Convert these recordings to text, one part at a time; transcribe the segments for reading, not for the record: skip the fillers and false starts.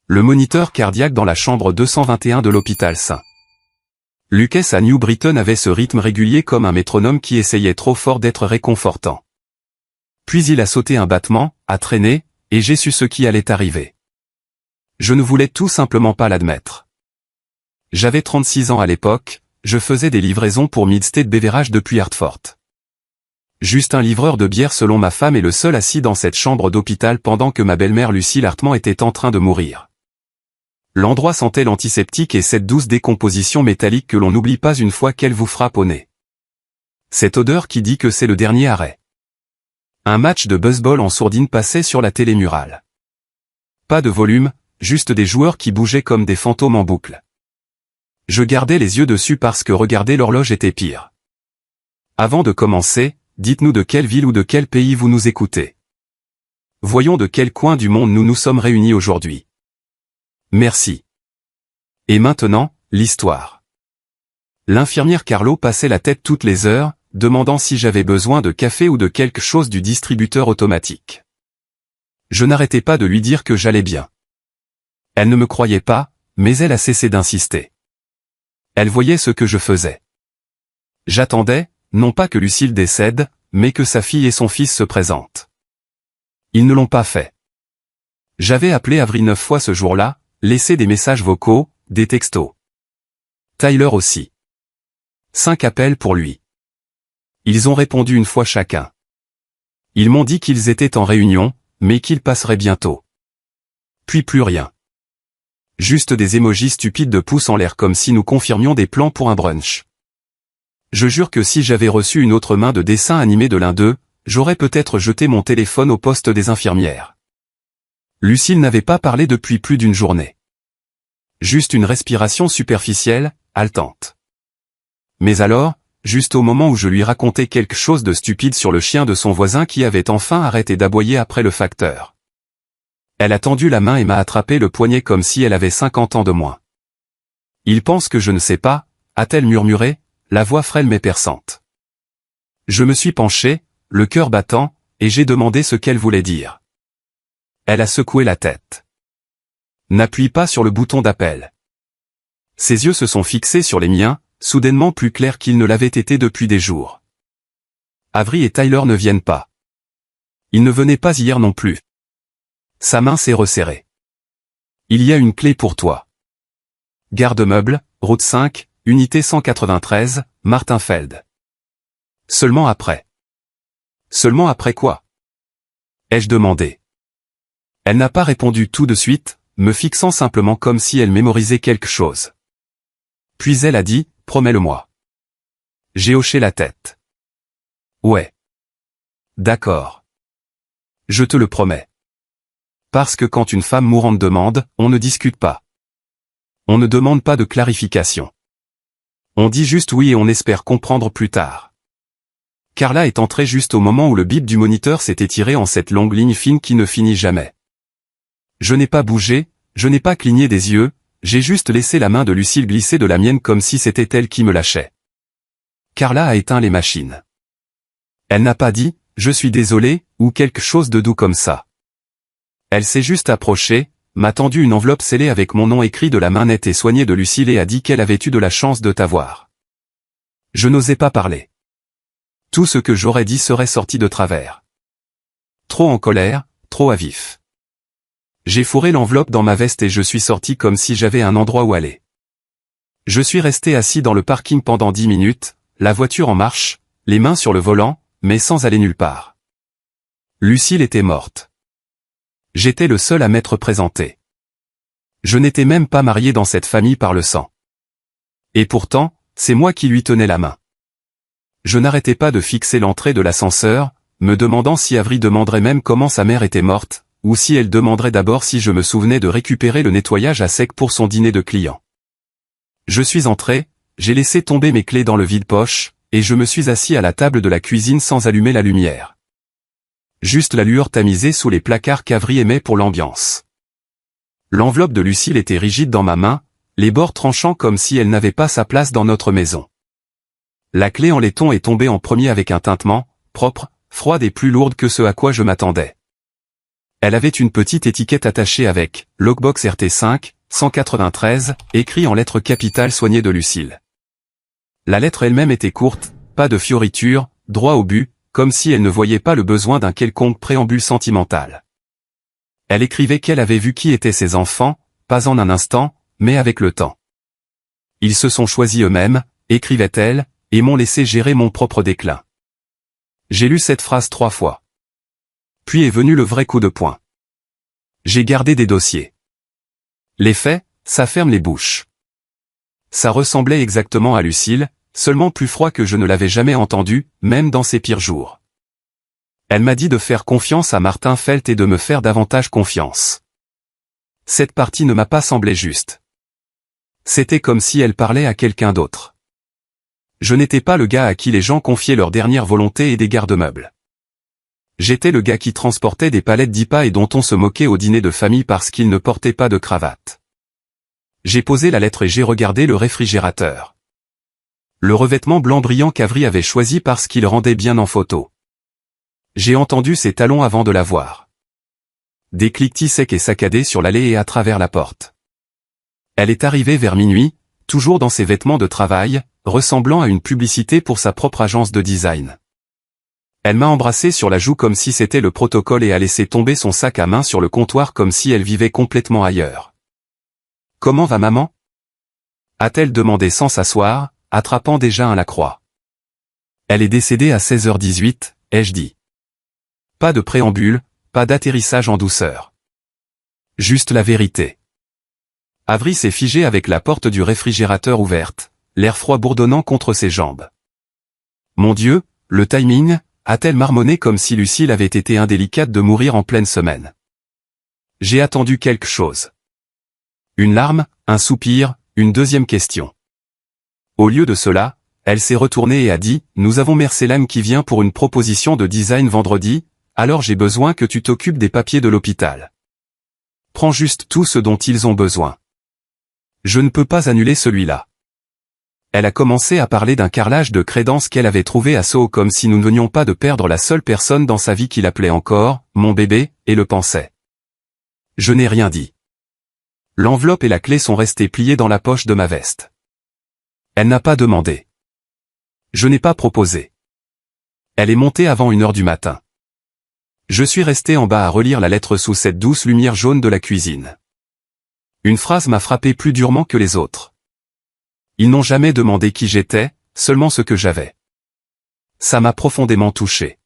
Le moniteur cardiaque dans la chambre 221 de l'hôpital St. Lucas à New Britain avait ce rythme régulier comme un métronome qui essayait trop fort d'être réconfortant. Puis il a sauté un battement, a traîné, et j'ai su ce qui allait arriver. Je ne voulais tout simplement pas l'admettre. J'avais 36 ans à l'époque, je faisais des livraisons pour Midstate Beverage depuis Hartford. Juste un livreur de bière selon ma femme et le seul assis dans cette chambre d'hôpital pendant que ma belle-mère Lucie Hartman était en train de mourir. L'endroit sentait l'antiseptique et cette douce décomposition métallique que l'on n'oublie pas une fois qu'elle vous frappe au nez. Cette odeur qui dit que c'est le dernier arrêt. Un match de baseball en sourdine passait sur la télé murale. Pas de volume, juste des joueurs qui bougeaient comme des fantômes en boucle. Je gardais les yeux dessus parce que regarder l'horloge était pire. Avant de commencer, dites-nous de quelle ville ou de quel pays vous nous écoutez. Voyons de quel coin du monde nous nous sommes réunis aujourd'hui. Merci. Et maintenant, l'histoire. L'infirmière Carlo passait la tête toutes les heures, demandant si j'avais besoin de café ou de quelque chose du distributeur automatique. Je n'arrêtais pas de lui dire que j'allais bien. Elle ne me croyait pas, mais elle a cessé d'insister. Elle voyait ce que je faisais. J'attendais, non pas que Lucille décède, mais que sa fille et son fils se présentent. Ils ne l'ont pas fait. J'avais appelé Avery 9 fois ce jour-là, laissé des messages vocaux, des textos. Tyler aussi. 5 appels pour lui. Ils ont répondu une fois chacun. Ils m'ont dit qu'ils étaient en réunion, mais qu'ils passeraient bientôt. Puis plus rien. Juste des émojis stupides de pouces en l'air comme si nous confirmions des plans pour un brunch. Je jure que si j'avais reçu une autre main de dessin animé de l'un d'eux, j'aurais peut-être jeté mon téléphone au poste des infirmières. Lucille n'avait pas parlé depuis plus d'une journée. Juste une respiration superficielle, haletante. Mais alors, juste au moment où je lui racontais quelque chose de stupide sur le chien de son voisin qui avait enfin arrêté d'aboyer après le facteur. Elle a tendu la main et m'a attrapé le poignet comme si elle avait 50 ans de moins. Il pense que je ne sais pas, a-t-elle murmuré, la voix frêle mais perçante. Je me suis penché, le cœur battant, et j'ai demandé ce qu'elle voulait dire. Elle a secoué la tête. N'appuie pas sur le bouton d'appel. Ses yeux se sont fixés sur les miens, soudainement plus clairs qu'ils ne l'avaient été depuis des jours. Avery et Tyler ne viennent pas. Ils ne venaient pas hier non plus. Sa main s'est resserrée. Il y a une clé pour toi. Garde-meuble, route 5, unité 193, Martinfeld. Seulement après. Seulement après quoi? Ai-je demandé. Elle n'a pas répondu tout de suite, me fixant simplement comme si elle mémorisait quelque chose. Puis elle a dit, promets-le-moi. J'ai hoché la tête. Ouais. D'accord. Je te le promets. Parce que quand une femme mourante demande, on ne discute pas. On ne demande pas de clarification. On dit juste oui et on espère comprendre plus tard. Carla est entrée juste au moment où le bip du moniteur s'est étiré en cette longue ligne fine qui ne finit jamais. Je n'ai pas bougé, je n'ai pas cligné des yeux, j'ai juste laissé la main de Lucille glisser de la mienne comme si c'était elle qui me lâchait. Carla a éteint les machines. Elle n'a pas dit « je suis désolé » ou quelque chose de doux comme ça. Elle s'est juste approchée, m'a tendu une enveloppe scellée avec mon nom écrit de la main nette et soignée de Lucille et a dit qu'elle avait eu de la chance de t'avoir. Je n'osais pas parler. Tout ce que j'aurais dit serait sorti de travers. Trop en colère, trop à vif. J'ai fourré l'enveloppe dans ma veste et je suis sorti comme si j'avais un endroit où aller. Je suis resté assis dans le parking pendant 10 minutes, la voiture en marche, les mains sur le volant, mais sans aller nulle part. Lucille était morte. J'étais le seul à m'être présenté. Je n'étais même pas marié dans cette famille par le sang. Et pourtant, c'est moi qui lui tenais la main. Je n'arrêtais pas de fixer l'entrée de l'ascenseur, me demandant si Avery demanderait même comment sa mère était morte, ou si elle demanderait d'abord si je me souvenais de récupérer le nettoyage à sec pour son dîner de clients. Je suis entré, j'ai laissé tomber mes clés dans le vide-poche, et je me suis assis à la table de la cuisine sans allumer la lumière. Juste la lueur tamisée sous les placards qu'Avery aimait pour l'ambiance. L'enveloppe de Lucille était rigide dans ma main, les bords tranchants comme si elle n'avait pas sa place dans notre maison. La clé en laiton est tombée en premier avec un tintement, propre, froide et plus lourde que ce à quoi je m'attendais. Elle avait une petite étiquette attachée avec « Logbox RT5, 193 » écrit en lettres capitales soignées de Lucille. La lettre elle-même était courte, pas de fioritures, droit au but, comme si elle ne voyait pas le besoin d'un quelconque préambule sentimental. Elle écrivait qu'elle avait vu qui étaient ses enfants, pas en un instant, mais avec le temps. Ils se sont choisis eux-mêmes, écrivait-elle, et m'ont laissé gérer mon propre déclin. J'ai lu cette phrase 3 fois. Puis est venu le vrai coup de poing. J'ai gardé des dossiers. Les faits, ça ferme les bouches. Ça ressemblait exactement à Lucille, seulement plus froid que je ne l'avais jamais entendu, même dans ses pires jours. Elle m'a dit de faire confiance à Martin Felt et de me faire davantage confiance. Cette partie ne m'a pas semblé juste. C'était comme si elle parlait à quelqu'un d'autre. Je n'étais pas le gars à qui les gens confiaient leur dernière volonté et des garde-meubles. J'étais le gars qui transportait des palettes d'IPA et dont on se moquait au dîner de famille parce qu'il ne portait pas de cravate. J'ai posé la lettre et j'ai regardé le réfrigérateur. Le revêtement blanc brillant qu'Avry avait choisi parce qu'il rendait bien en photo. J'ai entendu ses talons avant de la voir. Des cliquetis secs et saccadés sur l'allée et à travers la porte. Elle est arrivée vers minuit, toujours dans ses vêtements de travail, ressemblant à une publicité pour sa propre agence de design. Elle m'a embrassé sur la joue comme si c'était le protocole et a laissé tomber son sac à main sur le comptoir comme si elle vivait complètement ailleurs. « Comment va maman ?» a-t-elle demandé sans s'asseoir, attrapant déjà un Lacroix. « Elle est décédée à 16h18, ai-je dit. Pas de préambule, pas d'atterrissage en douceur. Juste la vérité. » Avry s'est figé avec la porte du réfrigérateur ouverte, l'air froid bourdonnant contre ses jambes. « Mon Dieu, le timing !» a-t-elle marmonné comme si Lucille avait été indélicate de mourir en pleine semaine. J'ai attendu quelque chose. Une larme, un soupir, une deuxième question. Au lieu de cela, elle s'est retournée et a dit « Nous avons Mercelam qui vient pour une proposition de design vendredi, alors j'ai besoin que tu t'occupes des papiers de l'hôpital. Prends juste tout ce dont ils ont besoin. Je ne peux pas annuler celui-là. » Elle a commencé à parler d'un carrelage de crédence qu'elle avait trouvé à Soho comme si nous ne venions pas de perdre la seule personne dans sa vie qui l'appelait encore, mon bébé, et le pensait. Je n'ai rien dit. L'enveloppe et la clé sont restées pliées dans la poche de ma veste. Elle n'a pas demandé. Je n'ai pas proposé. Elle est montée avant 1h du matin. Je suis resté en bas à relire la lettre sous cette douce lumière jaune de la cuisine. Une phrase m'a frappé plus durement que les autres. Ils n'ont jamais demandé qui j'étais, seulement ce que j'avais. Ça m'a profondément touché.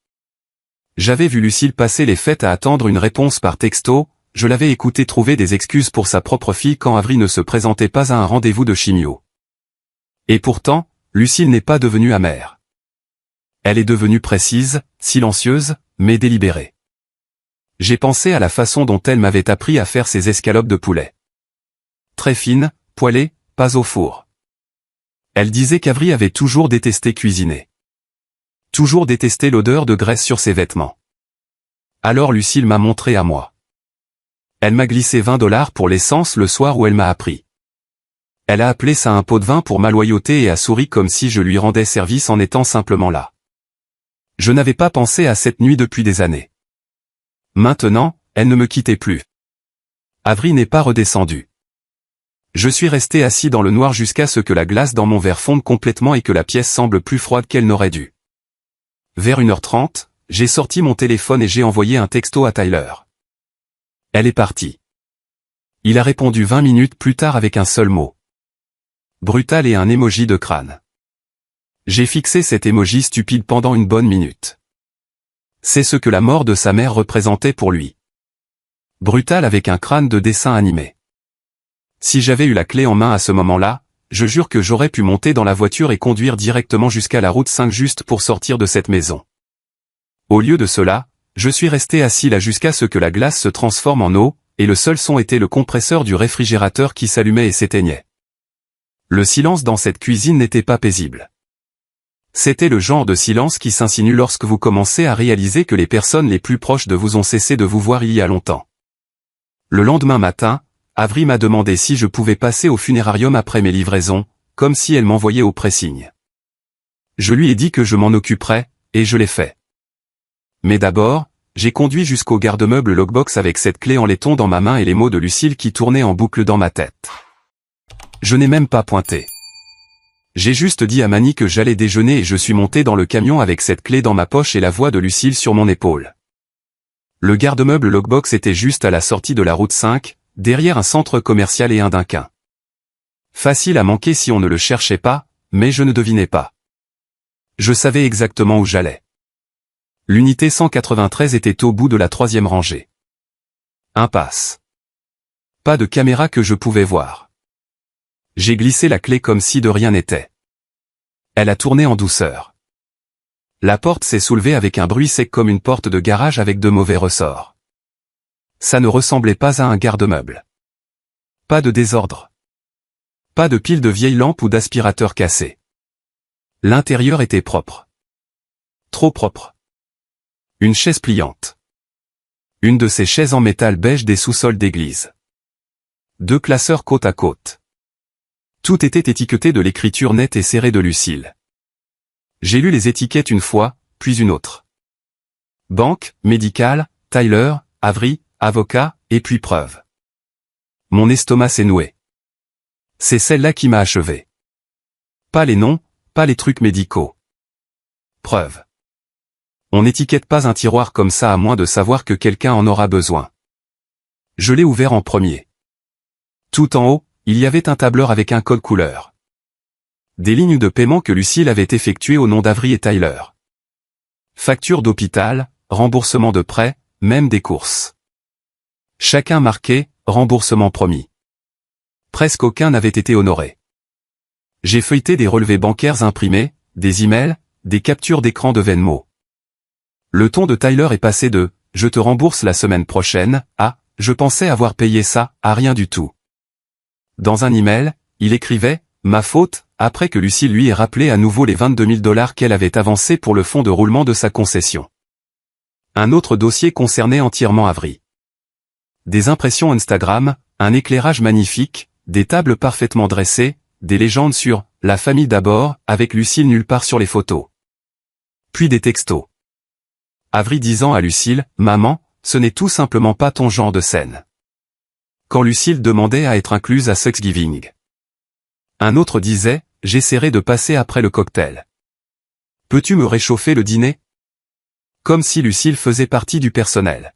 J'avais vu Lucille passer les fêtes à attendre une réponse par texto, je l'avais écoutée trouver des excuses pour sa propre fille quand Avry ne se présentait pas à un rendez-vous de chimio. Et pourtant, Lucille n'est pas devenue amère. Elle est devenue précise, silencieuse, mais délibérée. J'ai pensé à la façon dont elle m'avait appris à faire ses escalopes de poulet. Très fines, poêlées, pas au four. Elle disait qu'Avry avait toujours détesté cuisiner. Toujours détesté l'odeur de graisse sur ses vêtements. Alors Lucille m'a montré à moi. Elle m'a glissé $20 pour l'essence le soir où elle m'a appris. Elle a appelé ça un pot de vin pour ma loyauté et a souri comme si je lui rendais service en étant simplement là. Je n'avais pas pensé à cette nuit depuis des années. Maintenant, elle ne me quittait plus. Avry n'est pas redescendu. Je suis resté assis dans le noir jusqu'à ce que la glace dans mon verre fonde complètement et que la pièce semble plus froide qu'elle n'aurait dû. Vers 1h30, j'ai sorti mon téléphone et j'ai envoyé un texto à Tyler. Elle est partie. Il a répondu 20 minutes plus tard avec un seul mot. Brutal et un emoji de crâne. J'ai fixé cet emoji stupide pendant une bonne minute. C'est ce que la mort de sa mère représentait pour lui. Brutal avec un crâne de dessin animé. Si j'avais eu la clé en main à ce moment-là, je jure que j'aurais pu monter dans la voiture et conduire directement jusqu'à la route 5 juste pour sortir de cette maison. Au lieu de cela, je suis resté assis là jusqu'à ce que la glace se transforme en eau, et le seul son était le compresseur du réfrigérateur qui s'allumait et s'éteignait. Le silence dans cette cuisine n'était pas paisible. C'était le genre de silence qui s'insinue lorsque vous commencez à réaliser que les personnes les plus proches de vous ont cessé de vous voir il y a longtemps. Le lendemain matin, Avry m'a demandé si je pouvais passer au funérarium après mes livraisons, comme si elle m'envoyait au pressing. Je lui ai dit que je m'en occuperais, et je l'ai fait. Mais d'abord, j'ai conduit jusqu'au garde-meuble Lockbox avec cette clé en laiton dans ma main et les mots de Lucille qui tournaient en boucle dans ma tête. Je n'ai même pas pointé. J'ai juste dit à Manny que j'allais déjeuner et je suis monté dans le camion avec cette clé dans ma poche et la voix de Lucille sur mon épaule. Le garde-meuble Lockbox était juste à la sortie de la route 5, derrière un centre commercial et un Dunkin'. Facile à manquer si on ne le cherchait pas, mais je ne devinais pas. Je savais exactement où j'allais. L'unité 193 était au bout de la 3e rangée. Impasse. Pas de caméra que je pouvais voir. J'ai glissé la clé comme si de rien n'était. Elle a tourné en douceur. La porte s'est soulevée avec un bruit sec comme une porte de garage avec de mauvais ressorts. Ça ne ressemblait pas à un garde-meuble. Pas de désordre. Pas de pile de vieilles lampes ou d'aspirateurs cassés. L'intérieur était propre. Trop propre. Une chaise pliante. Une de ces chaises en métal beige des sous-sols d'église. 2 classeurs côte à côte. Tout était étiqueté de l'écriture nette et serrée de Lucille. J'ai lu les étiquettes une fois, puis une autre. Banque, médicale, Tyler, Avery, avocat, et puis preuve. Mon estomac s'est noué. C'est celle-là qui m'a achevé. Pas les noms, pas les trucs médicaux. Preuve. On n'étiquette pas un tiroir comme ça à moins de savoir que quelqu'un en aura besoin. Je l'ai ouvert en premier. Tout en haut, il y avait un tableur avec un code couleur. Des lignes de paiement que Lucille avait effectuées au nom d'Avery et Tyler. Facture d'hôpital, remboursement de prêt, même des courses. Chacun marqué, remboursement promis. Presque aucun n'avait été honoré. J'ai feuilleté des relevés bancaires imprimés, des emails, des captures d'écran de Venmo. Le ton de Tyler est passé de « je te rembourse la semaine prochaine » à « je pensais avoir payé ça » à rien du tout. Dans un email, il écrivait « ma faute » après que Lucie lui ait rappelé à nouveau les 22 000 $ qu'elle avait avancés pour le fonds de roulement de sa concession. Un autre dossier concernait entièrement Avery. Des impressions Instagram, un éclairage magnifique, des tables parfaitement dressées, des légendes sur « la famille d'abord » avec Lucille nulle part sur les photos. Puis des textos. Avery disant à Lucille « Maman, ce n'est tout simplement pas ton genre de scène. » Quand Lucille demandait à être incluse à Thanksgiving. Un autre disait « J'essaierai de passer après le cocktail. Peux-tu me réchauffer le dîner ?» Comme si Lucille faisait partie du personnel.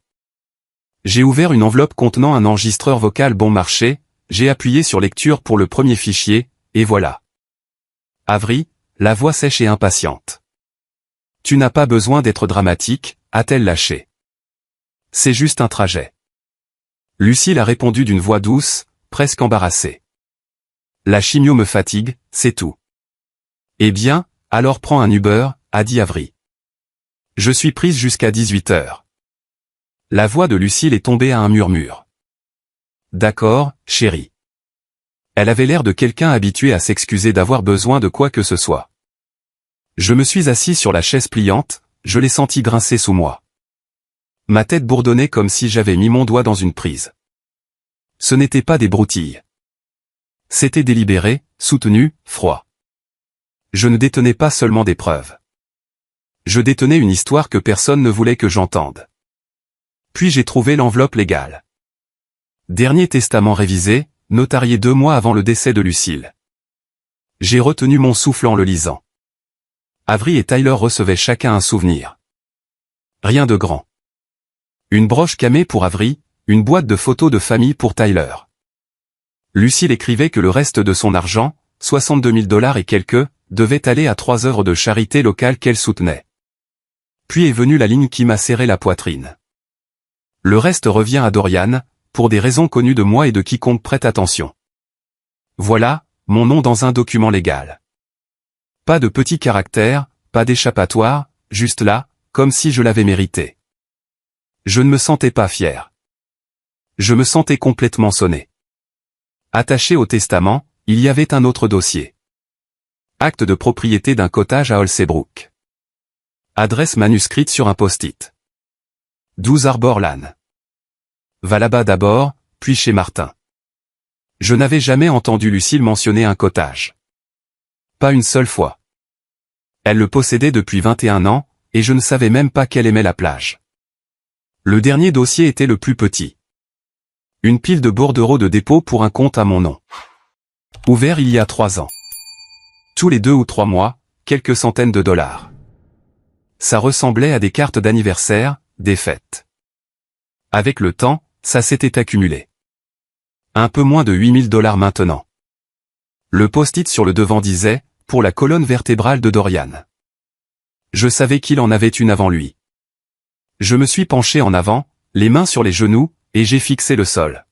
J'ai ouvert une enveloppe contenant un enregistreur vocal bon marché, j'ai appuyé sur lecture pour le premier fichier, et voilà. Avery, la voix sèche et impatiente. Tu n'as pas besoin d'être dramatique, a-t-elle lâché. C'est juste un trajet. Lucille a répondu d'une voix douce, presque embarrassée. La chimio me fatigue, c'est tout. Eh bien, alors prends un Uber, a dit Avery. Je suis prise jusqu'à 18 h. La voix de Lucille est tombée à un murmure. D'accord, chérie. Elle avait l'air de quelqu'un habitué à s'excuser d'avoir besoin de quoi que ce soit. Je me suis assis sur la chaise pliante, je l'ai senti grincer sous moi. Ma tête bourdonnait comme si j'avais mis mon doigt dans une prise. Ce n'était pas des broutilles. C'était délibéré, soutenu, froid. Je ne détenais pas seulement des preuves. Je détenais une histoire que personne ne voulait que j'entende. Puis j'ai trouvé l'enveloppe légale. Dernier testament révisé, notarié 2 mois avant le décès de Lucille. J'ai retenu mon souffle en le lisant. Avery et Tyler recevaient chacun un souvenir. Rien de grand. Une broche camée pour Avery, une boîte de photos de famille pour Tyler. Lucille écrivait que le reste de son argent, 62 000 $ et quelques, devait aller à 3 œuvres de charité locale qu'elle soutenait. Puis est venue la ligne qui m'a serré la poitrine. Le reste revient à Dorian, pour des raisons connues de moi et de quiconque prête attention. Voilà, mon nom dans un document légal. Pas de petits caractères, pas d'échappatoire, juste là, comme si je l'avais mérité. Je ne me sentais pas fier. Je me sentais complètement sonné. Attaché au testament, il y avait un autre dossier. Acte de propriété d'un cottage à Holsebrook. Adresse manuscrite sur un post-it. 12 Arbor Lane. Va là-bas d'abord, puis chez Martin. Je n'avais jamais entendu Lucille mentionner un cottage. Pas une seule fois. Elle le possédait depuis 21 ans, et je ne savais même pas qu'elle aimait la plage. Le dernier dossier était le plus petit. Une pile de bordereaux de dépôt pour un compte à mon nom. Ouvert il y a 3 ans. Tous les 2 ou 3 mois, quelques centaines de dollars. Ça ressemblait à des cartes d'anniversaire, des fêtes. Avec le temps, ça s'était accumulé. Un peu moins de 8 000 $ maintenant. Le post-it sur le devant disait « Pour la colonne vertébrale de Dorian ». Je savais qu'il en avait une avant lui. Je me suis penché en avant, les mains sur les genoux, et j'ai fixé le sol.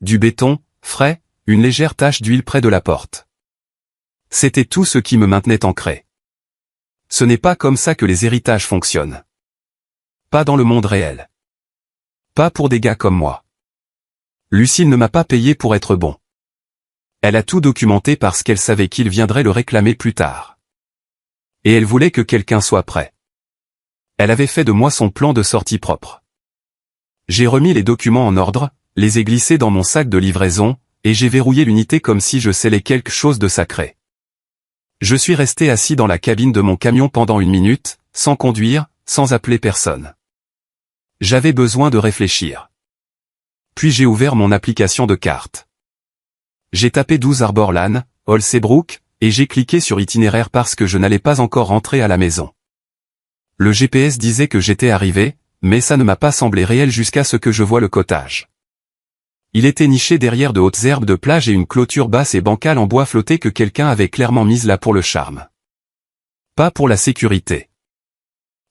Du béton, frais, une légère tache d'huile près de la porte. C'était tout ce qui me maintenait ancré. Ce n'est pas comme ça que les héritages fonctionnent. Pas dans le monde réel. Pas pour des gars comme moi. Lucille ne m'a pas payé pour être bon. Elle a tout documenté parce qu'elle savait qu'il viendrait le réclamer plus tard. Et elle voulait que quelqu'un soit prêt. Elle avait fait de moi son plan de sortie propre. J'ai remis les documents en ordre, les ai glissés dans mon sac de livraison, et j'ai verrouillé l'unité comme si je scellais quelque chose de sacré. Je suis resté assis dans la cabine de mon camion pendant 1 minute, sans conduire, sans appeler personne. J'avais besoin de réfléchir. Puis j'ai ouvert mon application de carte. J'ai tapé 12 Arbor Lane, Holsebrook, et j'ai cliqué sur itinéraire parce que je n'allais pas encore rentrer à la maison. Le GPS disait que j'étais arrivé, mais ça ne m'a pas semblé réel jusqu'à ce que je voie le cottage. Il était niché derrière de hautes herbes de plage et une clôture basse et bancale en bois flotté que quelqu'un avait clairement mise là pour le charme. Pas pour la sécurité.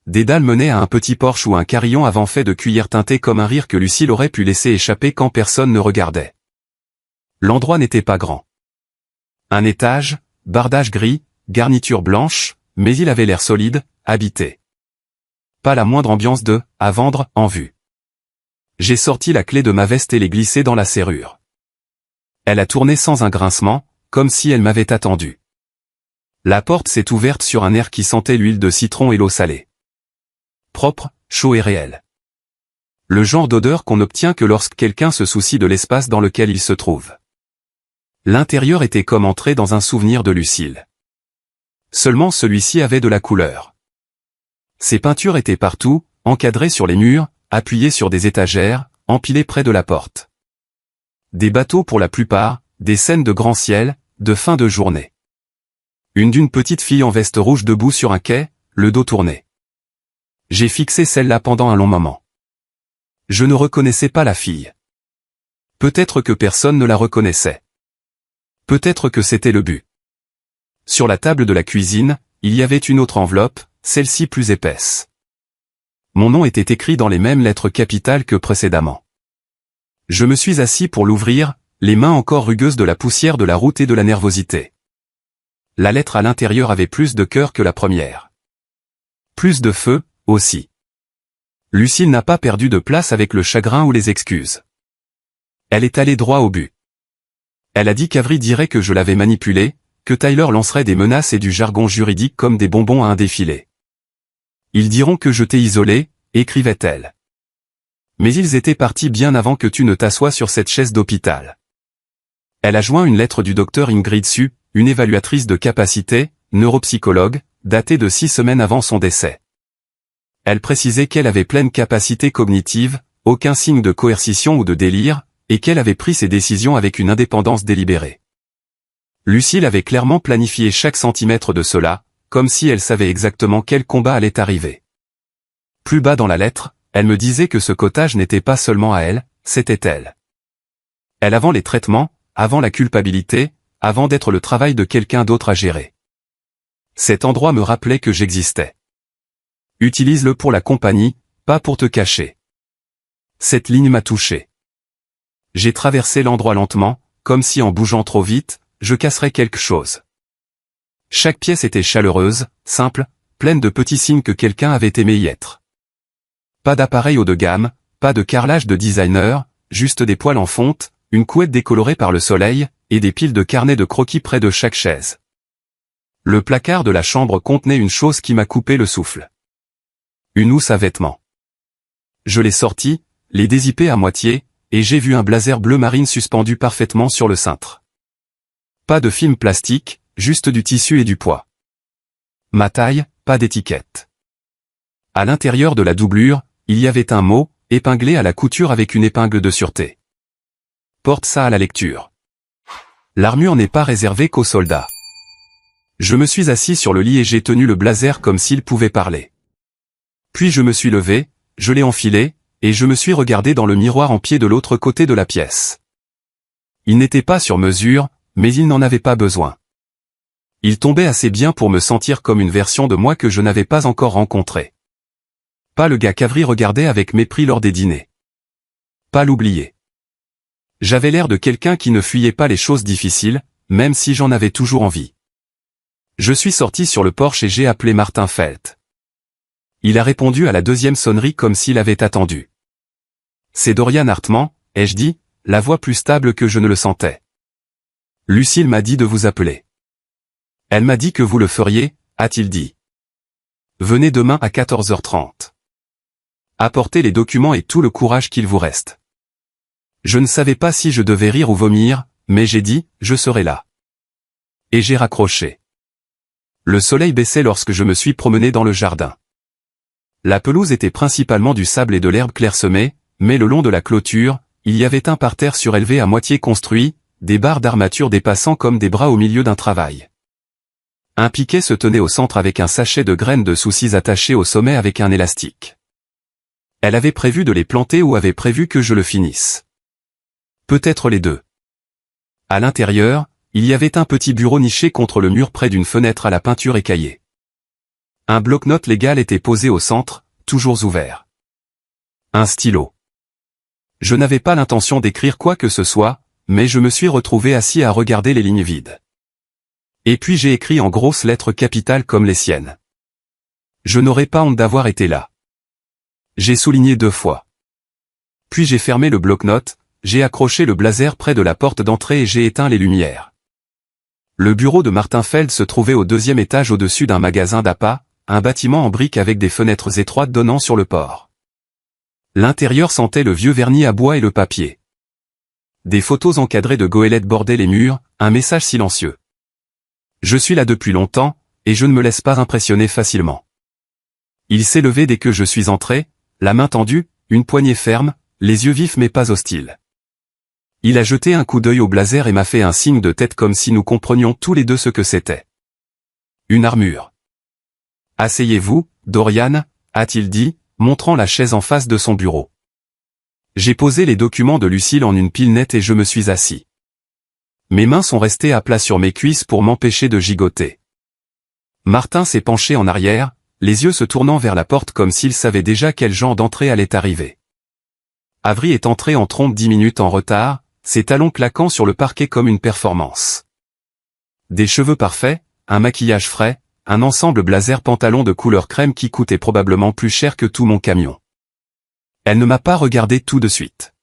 Des dalles menaient à un petit porche ou un carillon avant fait de cuillère teintée comme un rire que Lucille aurait pu laisser échapper quand personne ne regardait. L'endroit n'était pas grand. Un étage, bardage gris, garniture blanche, mais il avait l'air solide, habité. Pas la moindre ambiance de « à vendre » en vue. J'ai sorti la clé de ma veste et l'ai glissée dans la serrure. Elle a tourné sans un grincement, comme si elle m'avait attendu. La porte s'est ouverte sur un air qui sentait l'huile de citron et l'eau salée. Propre, chaud et réel. Le genre d'odeur qu'on n'obtient que lorsque quelqu'un se soucie de l'espace dans lequel il se trouve. L'intérieur était comme entrer dans un souvenir de Lucille. Seulement celui-ci avait de la couleur. Ses peintures étaient partout, encadrées sur les murs, appuyées sur des étagères, empilées près de la porte. Des bateaux pour la plupart, des scènes de grand ciel, de fin de journée. Une d'une petite fille en veste rouge debout sur un quai, le dos tourné. J'ai fixé celle-là pendant un long moment. Je ne reconnaissais pas la fille. Peut-être que personne ne la reconnaissait. Peut-être que c'était le but. Sur la table de la cuisine, il y avait une autre enveloppe, celle-ci plus épaisse. Mon nom était écrit dans les mêmes lettres capitales que précédemment. Je me suis assis pour l'ouvrir, les mains encore rugueuses de la poussière de la route et de la nervosité. La lettre à l'intérieur avait plus de cœur que la première. Plus de feu, aussi. Lucille n'a pas perdu de place avec le chagrin ou les excuses. Elle est allée droit au but. Elle a dit qu'Avery dirait que je l'avais manipulée, que Tyler lancerait des menaces et du jargon juridique comme des bonbons à un défilé. Ils diront que je t'ai isolé, écrivait-elle. Mais ils étaient partis bien avant que tu ne t'assoies sur cette chaise d'hôpital. Elle a joint une lettre du docteur Ingrid Su, une évaluatrice de capacité, neuropsychologue, datée de 6 semaines avant son décès. Elle précisait qu'elle avait pleine capacité cognitive, aucun signe de coercition ou de délire, et qu'elle avait pris ses décisions avec une indépendance délibérée. Lucille avait clairement planifié chaque centimètre de cela, comme si elle savait exactement quel combat allait arriver. Plus bas dans la lettre, elle me disait que ce cottage n'était pas seulement à elle, c'était elle. Elle avant les traitements, avant la culpabilité, avant d'être le travail de quelqu'un d'autre à gérer. Cet endroit me rappelait que j'existais. Utilise-le pour la compagnie, pas pour te cacher. Cette ligne m'a touché. J'ai traversé l'endroit lentement, comme si en bougeant trop vite, je casserais quelque chose. Chaque pièce était chaleureuse, simple, pleine de petits signes que quelqu'un avait aimé y être. Pas d'appareil haut de gamme, pas de carrelage de designer, juste des poils en fonte, une couette décolorée par le soleil, et des piles de carnets de croquis près de chaque chaise. Le placard de la chambre contenait une chose qui m'a coupé le souffle. Une housse à vêtements. Je l'ai sortie, l'ai dézippée à moitié, et j'ai vu un blazer bleu marine suspendu parfaitement sur le cintre. Pas de film plastique, juste du tissu et du poids. Ma taille, pas d'étiquette. À l'intérieur de la doublure, il y avait un mot, épinglé à la couture avec une épingle de sûreté. Porte ça à la lecture. L'armure n'est pas réservée qu'aux soldats. Je me suis assis sur le lit et j'ai tenu le blazer comme s'il pouvait parler. Puis je me suis levé, je l'ai enfilé, et je me suis regardé dans le miroir en pied de l'autre côté de la pièce. Il n'était pas sur mesure, mais il n'en avait pas besoin. Il tombait assez bien pour me sentir comme une version de moi que je n'avais pas encore rencontrée. Pas le gars qu'Avry regardait avec mépris lors des dîners. Pas l'oublier. J'avais l'air de quelqu'un qui ne fuyait pas les choses difficiles, même si j'en avais toujours envie. Je suis sorti sur le porche et j'ai appelé Martin Felt. Il a répondu à la deuxième sonnerie comme s'il avait attendu. C'est Dorian Hartman, ai-je dit, la voix plus stable que je ne le sentais. Lucille m'a dit de vous appeler. Elle m'a dit que vous le feriez, a-t-il dit. Venez demain à 14h30. Apportez les documents et tout le courage qu'il vous reste. Je ne savais pas si je devais rire ou vomir, mais j'ai dit, je serai là. Et j'ai raccroché. Le soleil baissait lorsque je me suis promené dans le jardin. La pelouse était principalement du sable et de l'herbe clairsemée, mais le long de la clôture, il y avait un parterre surélevé à moitié construit, des barres d'armature dépassant comme des bras au milieu d'un travail. Un piquet se tenait au centre avec un sachet de graines de soucis attaché au sommet avec un élastique. Elle avait prévu de les planter ou avait prévu que je le finisse. Peut-être les deux. À l'intérieur, il y avait un petit bureau niché contre le mur près d'une fenêtre à la peinture écaillée. Un bloc-notes légal était posé au centre, toujours ouvert. Un stylo. Je n'avais pas l'intention d'écrire quoi que ce soit, mais je me suis retrouvé assis à regarder les lignes vides. Et puis j'ai écrit en grosses lettres capitales comme les siennes. Je n'aurais pas honte d'avoir été là. J'ai souligné 2 fois. Puis j'ai fermé le bloc-notes, j'ai accroché le blazer près de la porte d'entrée et j'ai éteint les lumières. Le bureau de Martin Feld se trouvait au 2e étage au-dessus d'un magasin d'appât, un bâtiment en briques avec des fenêtres étroites donnant sur le port. L'intérieur sentait le vieux vernis à bois et le papier. Des photos encadrées de goélettes bordaient les murs, un message silencieux. Je suis là depuis longtemps, et je ne me laisse pas impressionner facilement. Il s'est levé dès que je suis entré, la main tendue, une poignée ferme, les yeux vifs mais pas hostiles. Il a jeté un coup d'œil au blazer et m'a fait un signe de tête comme si nous comprenions tous les deux ce que c'était. Une armure. Asseyez-vous, Dorian, a-t-il dit, montrant la chaise en face de son bureau. J'ai posé les documents de Lucille en une pile nette et je me suis assis. Mes mains sont restées à plat sur mes cuisses pour m'empêcher de gigoter. Martin s'est penché en arrière, les yeux se tournant vers la porte comme s'il savait déjà quel genre d'entrée allait arriver. Avry est entré en trompe 10 minutes en retard, ses talons claquant sur le parquet comme une performance. Des cheveux parfaits, un maquillage frais, un ensemble blazer pantalon de couleur crème qui coûtait probablement plus cher que tout mon camion. Elle ne m'a pas regardé tout de suite.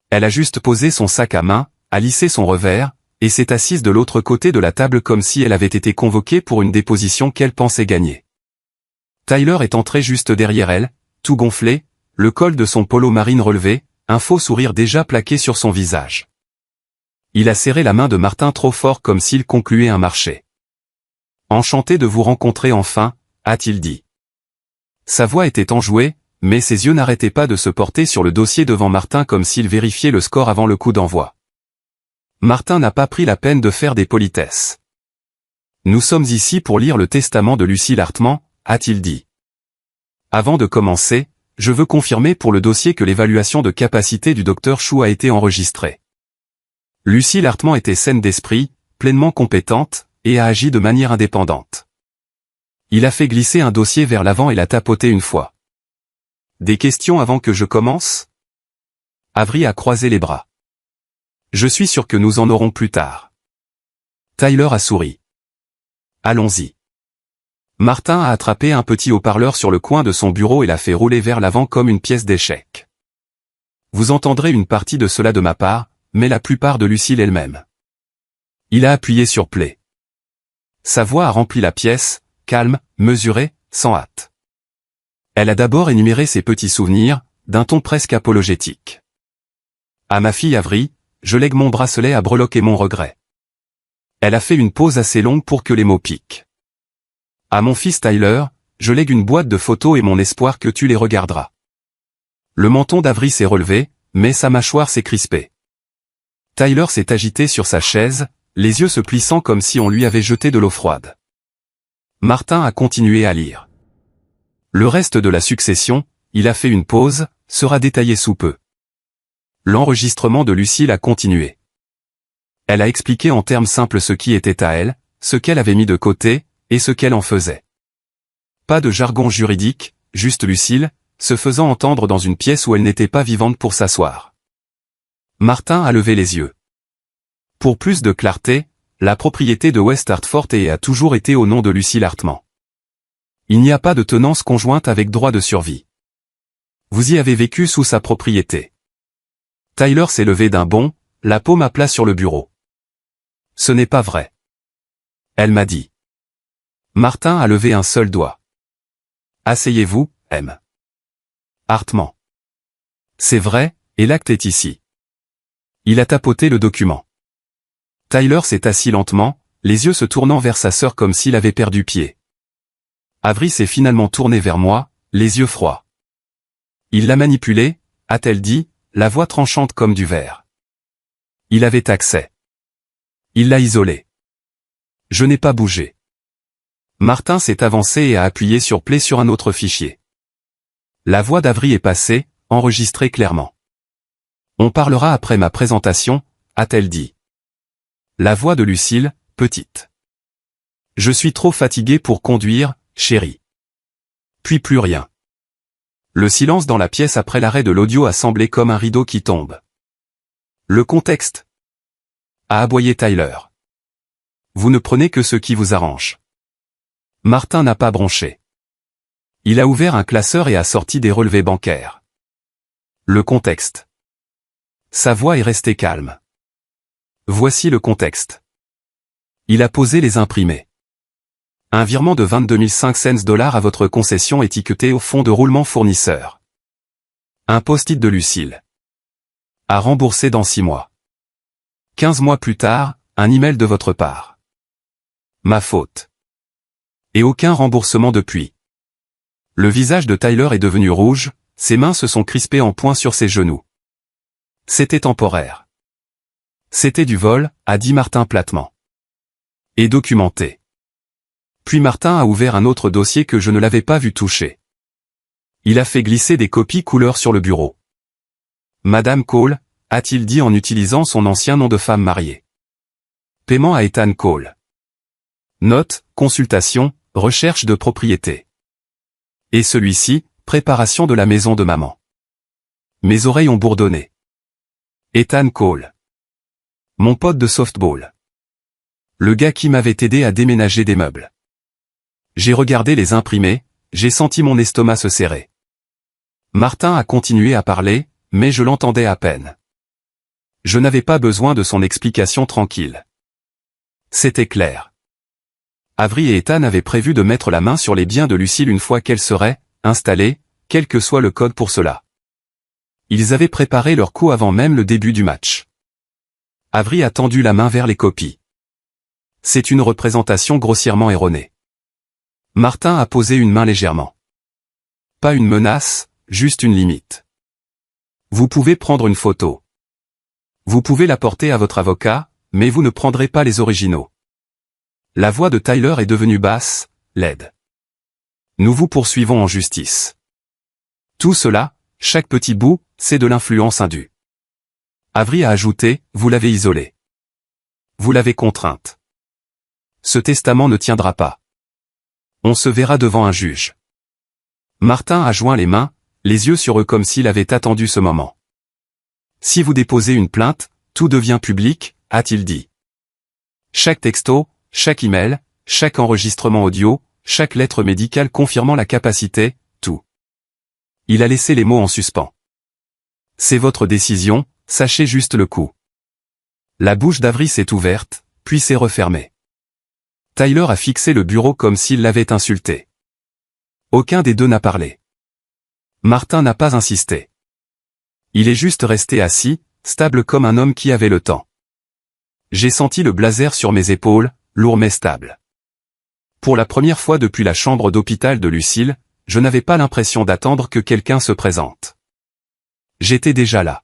Elle a juste posé son sac à main, a lissé son revers, et s'est assise de l'autre côté de la table comme si elle avait été convoquée pour une déposition qu'elle pensait gagner. Tyler est entré juste derrière elle, tout gonflé, le col de son polo marine relevé, un faux sourire déjà plaqué sur son visage. Il a serré la main de Martin trop fort comme s'il concluait un marché. « Enchanté de vous rencontrer enfin », a-t-il dit. Sa voix était enjouée, mais ses yeux n'arrêtaient pas de se porter sur le dossier devant Martin comme s'il vérifiait le score avant le coup d'envoi. Martin n'a pas pris la peine de faire des politesses. « Nous sommes ici pour lire le testament de Lucille Hartman », a-t-il dit. Avant de commencer, je veux confirmer pour le dossier que l'évaluation de capacité du Dr Chou a été enregistrée. Lucille Hartman était saine d'esprit, pleinement compétente, et a agi de manière indépendante. Il a fait glisser un dossier vers l'avant et l'a tapoté une fois. Des questions avant que je commence ? Avry a croisé les bras. Je suis sûr que nous en aurons plus tard. Tyler a souri. Allons-y. Martin a attrapé un petit haut-parleur sur le coin de son bureau et l'a fait rouler vers l'avant comme une pièce d'échec. Vous entendrez une partie de cela de ma part, mais la plupart de Lucille elle-même. Il a appuyé sur play. Sa voix a rempli la pièce, calme, mesurée, sans hâte. Elle a d'abord énuméré ses petits souvenirs, d'un ton presque apologétique. À ma fille Avry, je lègue mon bracelet à breloques et mon regret. Elle a fait une pause assez longue pour que les mots piquent. À mon fils Tyler, je lègue une boîte de photos et mon espoir que tu les regarderas. Le menton d'Avery s'est relevé, mais sa mâchoire s'est crispée. Tyler s'est agité sur sa chaise, les yeux se plissant comme si on lui avait jeté de l'eau froide. Martin a continué à lire. Le reste de la succession, il a fait une pause, sera détaillé sous peu. L'enregistrement de Lucille a continué. Elle a expliqué en termes simples ce qui était à elle, ce qu'elle avait mis de côté, et ce qu'elle en faisait. Pas de jargon juridique, juste Lucille, se faisant entendre dans une pièce où elle n'était pas vivante pour s'asseoir. Martin a levé les yeux. Pour plus de clarté, la propriété de West Hartford a toujours été au nom de Lucille Hartman. Il n'y a pas de tenance conjointe avec droit de survie. Vous y avez vécu sous sa propriété. Tyler s'est levé d'un bond, la paume à plat sur le bureau. Ce n'est pas vrai. Elle m'a dit. Martin a levé un seul doigt. Asseyez-vous, M. Hartman. C'est vrai, et l'acte est ici. Il a tapoté le document. Tyler s'est assis lentement, les yeux se tournant vers sa sœur comme s'il avait perdu pied. Avery s'est finalement tourné vers moi, les yeux froids. Il l'a manipulé, a-t-elle dit, la voix tranchante comme du verre. Il avait accès. Il l'a isolé. Je n'ai pas bougé. Martin s'est avancé et a appuyé sur play sur un autre fichier. La voix d'Avery est passée, enregistrée clairement. On parlera après ma présentation, a-t-elle dit. La voix de Lucille, petite. Je suis trop fatigué pour conduire, chérie. Puis plus rien. Le silence dans la pièce après l'arrêt de l'audio a semblé comme un rideau qui tombe. Le contexte, a aboyé Tyler. Vous ne prenez que ce qui vous arrange. Martin n'a pas bronché. Il a ouvert un classeur et a sorti des relevés bancaires. Le contexte. Sa voix est restée calme. Voici le contexte. Il a posé les imprimés. Un virement de 22 500 $ à votre concession étiqueté au fonds de roulement fournisseur. Un post-it de Lucille. À rembourser dans 6 mois. 15 mois plus tard, un email de votre part. Ma faute. Et aucun remboursement depuis. Le visage de Tyler est devenu rouge, ses mains se sont crispées en poing sur ses genoux. C'était temporaire. C'était du vol, a dit Martin platement. Et documenté. Puis Martin a ouvert un autre dossier que je ne l'avais pas vu toucher. Il a fait glisser des copies couleur sur le bureau. Madame Cole, a-t-il dit en utilisant son ancien nom de femme mariée. Paiement à Ethan Cole. Note, consultation, recherche de propriété. Et celui-ci, préparation de la maison de maman. Mes oreilles ont bourdonné. Ethan Cole. Mon pote de softball. Le gars qui m'avait aidé à déménager des meubles. J'ai regardé les imprimés, j'ai senti mon estomac se serrer. Martin a continué à parler, mais je l'entendais à peine. Je n'avais pas besoin de son explication tranquille. C'était clair. Avery et Ethan avaient prévu de mettre la main sur les biens de Lucille une fois qu'elle serait installée, quel que soit le code pour cela. Ils avaient préparé leur coup avant même le début du match. Avery a tendu la main vers les copies. C'est une représentation grossièrement erronée. Martin a posé une main légèrement. Pas une menace, juste une limite. Vous pouvez prendre une photo. Vous pouvez la porter à votre avocat, mais vous ne prendrez pas les originaux. La voix de Tyler est devenue basse, laide. Nous vous poursuivons en justice. Tout cela, chaque petit bout, c'est de l'influence indue. Avery a ajouté, vous l'avez isolée. Vous l'avez contrainte. Ce testament ne tiendra pas. On se verra devant un juge. Martin a joint les mains, les yeux sur eux comme s'il avait attendu ce moment. Si vous déposez une plainte, tout devient public, a-t-il dit. Chaque texto, chaque email, chaque enregistrement audio, chaque lettre médicale confirmant la capacité, tout. Il a laissé les mots en suspens. C'est votre décision, sachez juste le coup. La bouche d'Avery s'est ouverte, puis s'est refermée. Tyler a fixé le bureau comme s'il l'avait insulté. Aucun des deux n'a parlé. Martin n'a pas insisté. Il est juste resté assis, stable comme un homme qui avait le temps. J'ai senti le blazer sur mes épaules, lourd mais stable. Pour la première fois depuis la chambre d'hôpital de Lucille, je n'avais pas l'impression d'attendre que quelqu'un se présente. J'étais déjà là.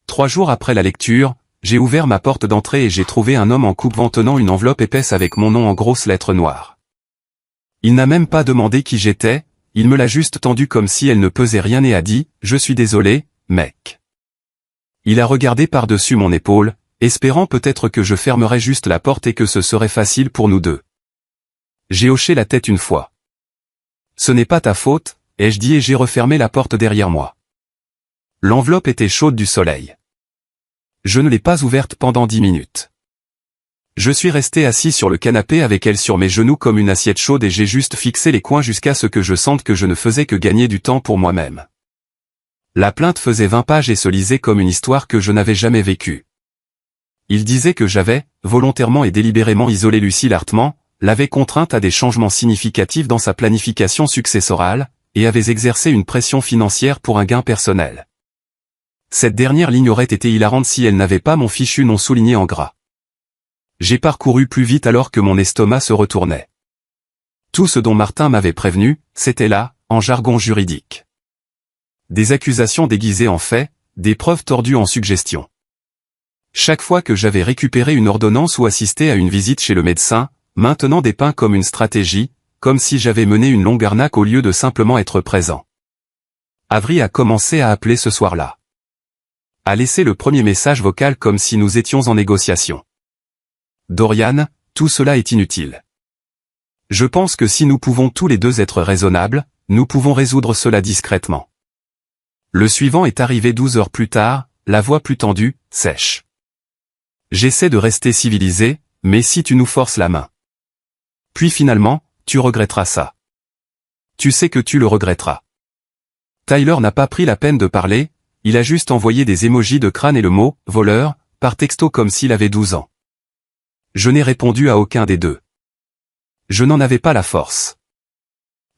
3 jours après la lecture, j'ai ouvert ma porte d'entrée et j'ai trouvé un homme en coupe-vent tenant une enveloppe épaisse avec mon nom en grosses lettres noires. Il n'a même pas demandé qui j'étais, il me l'a juste tendue comme si elle ne pesait rien et a dit « Je suis désolé, mec ». Il a regardé par-dessus mon épaule, espérant peut-être que je fermerais juste la porte et que ce serait facile pour nous deux. J'ai hoché la tête une fois. « Ce n'est pas ta faute », ai-je dit et j'ai refermé la porte derrière moi. L'enveloppe était chaude du soleil. Je ne l'ai pas ouverte pendant 10 minutes. Je suis resté assis sur le canapé avec elle sur mes genoux comme une assiette chaude et j'ai juste fixé les coins jusqu'à ce que je sente que je ne faisais que gagner du temps pour moi-même. La plainte faisait 20 pages et se lisait comme une histoire que je n'avais jamais vécue. Il disait que j'avais, volontairement et délibérément isolé Lucille Hartmann, l'avais contrainte à des changements significatifs dans sa planification successorale, et avait exercé une pression financière pour un gain personnel. Cette dernière ligne aurait été hilarante si elle n'avait pas mon fichu nom souligné en gras. J'ai parcouru plus vite alors que mon estomac se retournait. Tout ce dont Martin m'avait prévenu, c'était là, en jargon juridique. Des accusations déguisées en faits, des preuves tordues en suggestions. Chaque fois que j'avais récupéré une ordonnance ou assisté à une visite chez le médecin, maintenant dépeint comme une stratégie, comme si j'avais mené une longue arnaque au lieu de simplement être présent. Avery a commencé à appeler ce soir-là. A laissé le premier message vocal comme si nous étions en négociation. Dorian, tout cela est inutile. Je pense que si nous pouvons tous les deux être raisonnables, nous pouvons résoudre cela discrètement. Le suivant est arrivé 12 heures plus tard, la voix plus tendue, sèche. J'essaie de rester civilisé, mais si tu nous forces la main. Puis finalement, tu regretteras ça. Tu sais que tu le regretteras. Tyler n'a pas pris la peine de parler, il a juste envoyé des émojis de crâne et le mot « voleur » par texto comme s'il avait 12 ans. Je n'ai répondu à aucun des deux. Je n'en avais pas la force.